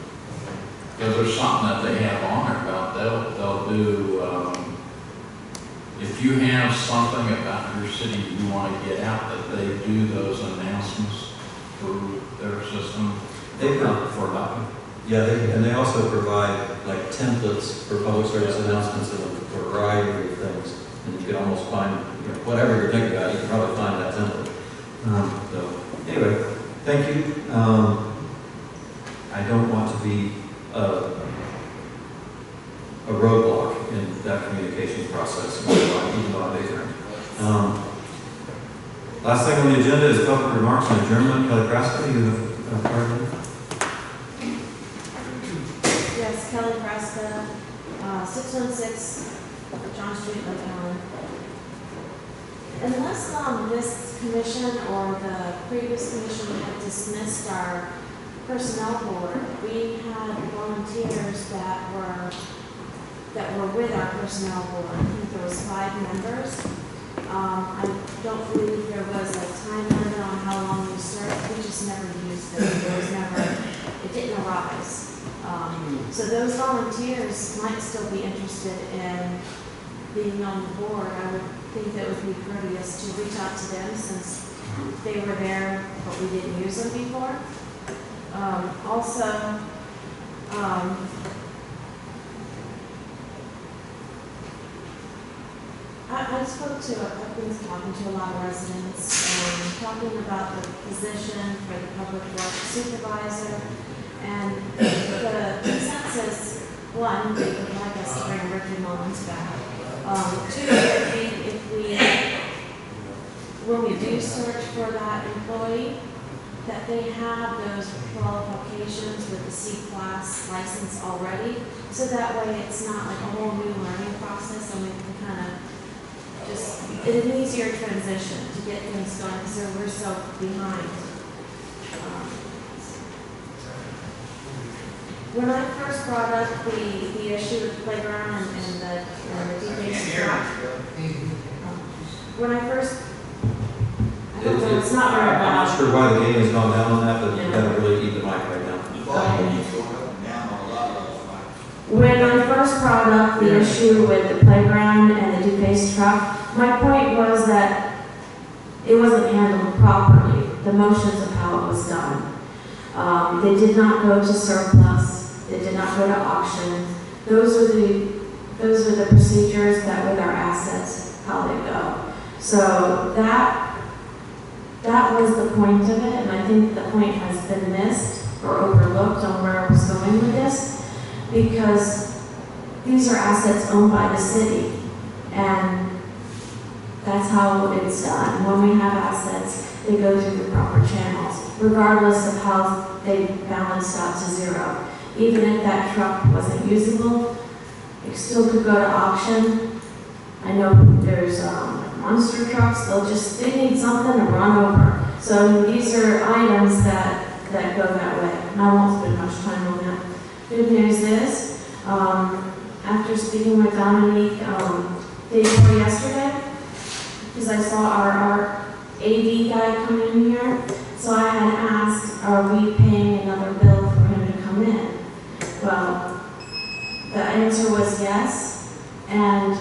Because there's something that they have on there about, they'll do, if you have something about your city you want to get out, that they do those announcements through their system. They for nothing. Yeah, and they also provide like templates for public service announcements and a variety of things. And you can almost find, whatever you're thinking about, you can probably find that template. So anyway, thank you. I don't want to be a roadblock in that communications process, even though I'm ignorant. Last thing on the agenda is public remarks on adjournment. Kelly Kraska, you have part of it? Yes, Kelly Presca, 616 John Street, Lake Helen. Unless this commission or the previous commission had dismissed our personnel board, we had volunteers that were with our personnel board. I think there was 5 members. I don't believe there was a time limit on how long you served. We just never used them. It didn't arise. So those volunteers might still be interested in being on the board. I would think that it would be courteous to reach out to them since they were there, but we didn't use them before. I spoke to, I've been talking to a lot of residents and talking about the position for the public works supervisor. And the consensus, one, they would like us to bring Ricky Mullins back. 2, I think when we do search for that employee, that they have those qualifications with the C-class license already, so that way it's not like a whole new learning process, and we can kind of just, it's an easier transition to get things going, because we're so behind. When I first brought up the issue with the playground and the defensive track, when I first, I don't know, it's not very I'm loud. not sure why the game has gone down on that, but you gotta really eat the mic right now. The volume is going up and down on a lot of those mics. When I first brought up the issue with the playground and the defaced truck, my point was that it wasn't handled properly, the motions of how it was done. They did not go to surplus, they did not go to auction. Those are the procedures that with our assets, how they go. So that was the point of it, and I think the point has been missed or overlooked on where I was going with this, because these are assets owned by the city, and that's how it's done. When we have assets, they go through the proper channels, regardless of how they balanced out to zero. Even if that truck wasn't usable, it still could go to auction. I know there's monster trucks, they need something to run over. So these are items that go that way. And I won't spend much time on that. Good news is, after speaking with Dominique day before yesterday, because I saw our AV guy come in here, so I had asked, are we paying another bill for him to come in? Well, the answer was yes, and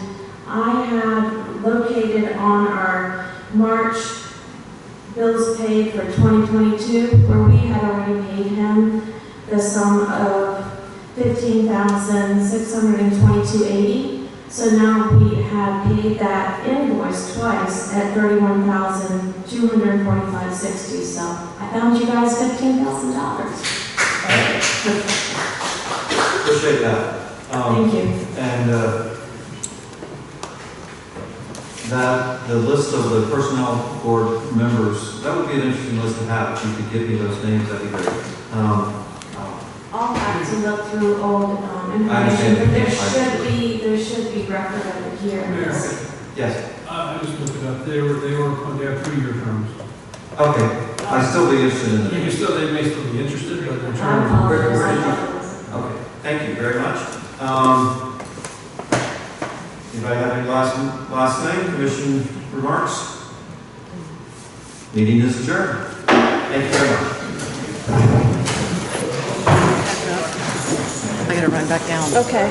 I had located on our March bills paid for 2022, where we had already paid him the sum of $15,622.80. So now we have paid that invoice twice at $31,245.60. So I found you guys $15,000. Appreciate that. Thank you. And the list of the personnel board members, that would be an interesting list to have. If you could give me those names, that'd be great. I'll have to look through old I information, understand. but there should be record of it here. Mayor, Yes. I just looked it up. They have 2-year terms. Okay. I'd still be interested in They that. may still be interested, but their I terms. apologize. Where did you- I thought it was- Okay. Thank you very much. Anybody have any last thing? Commission remarks? Meeting is adjourned. Thank you very much. I gotta run back down. Okay.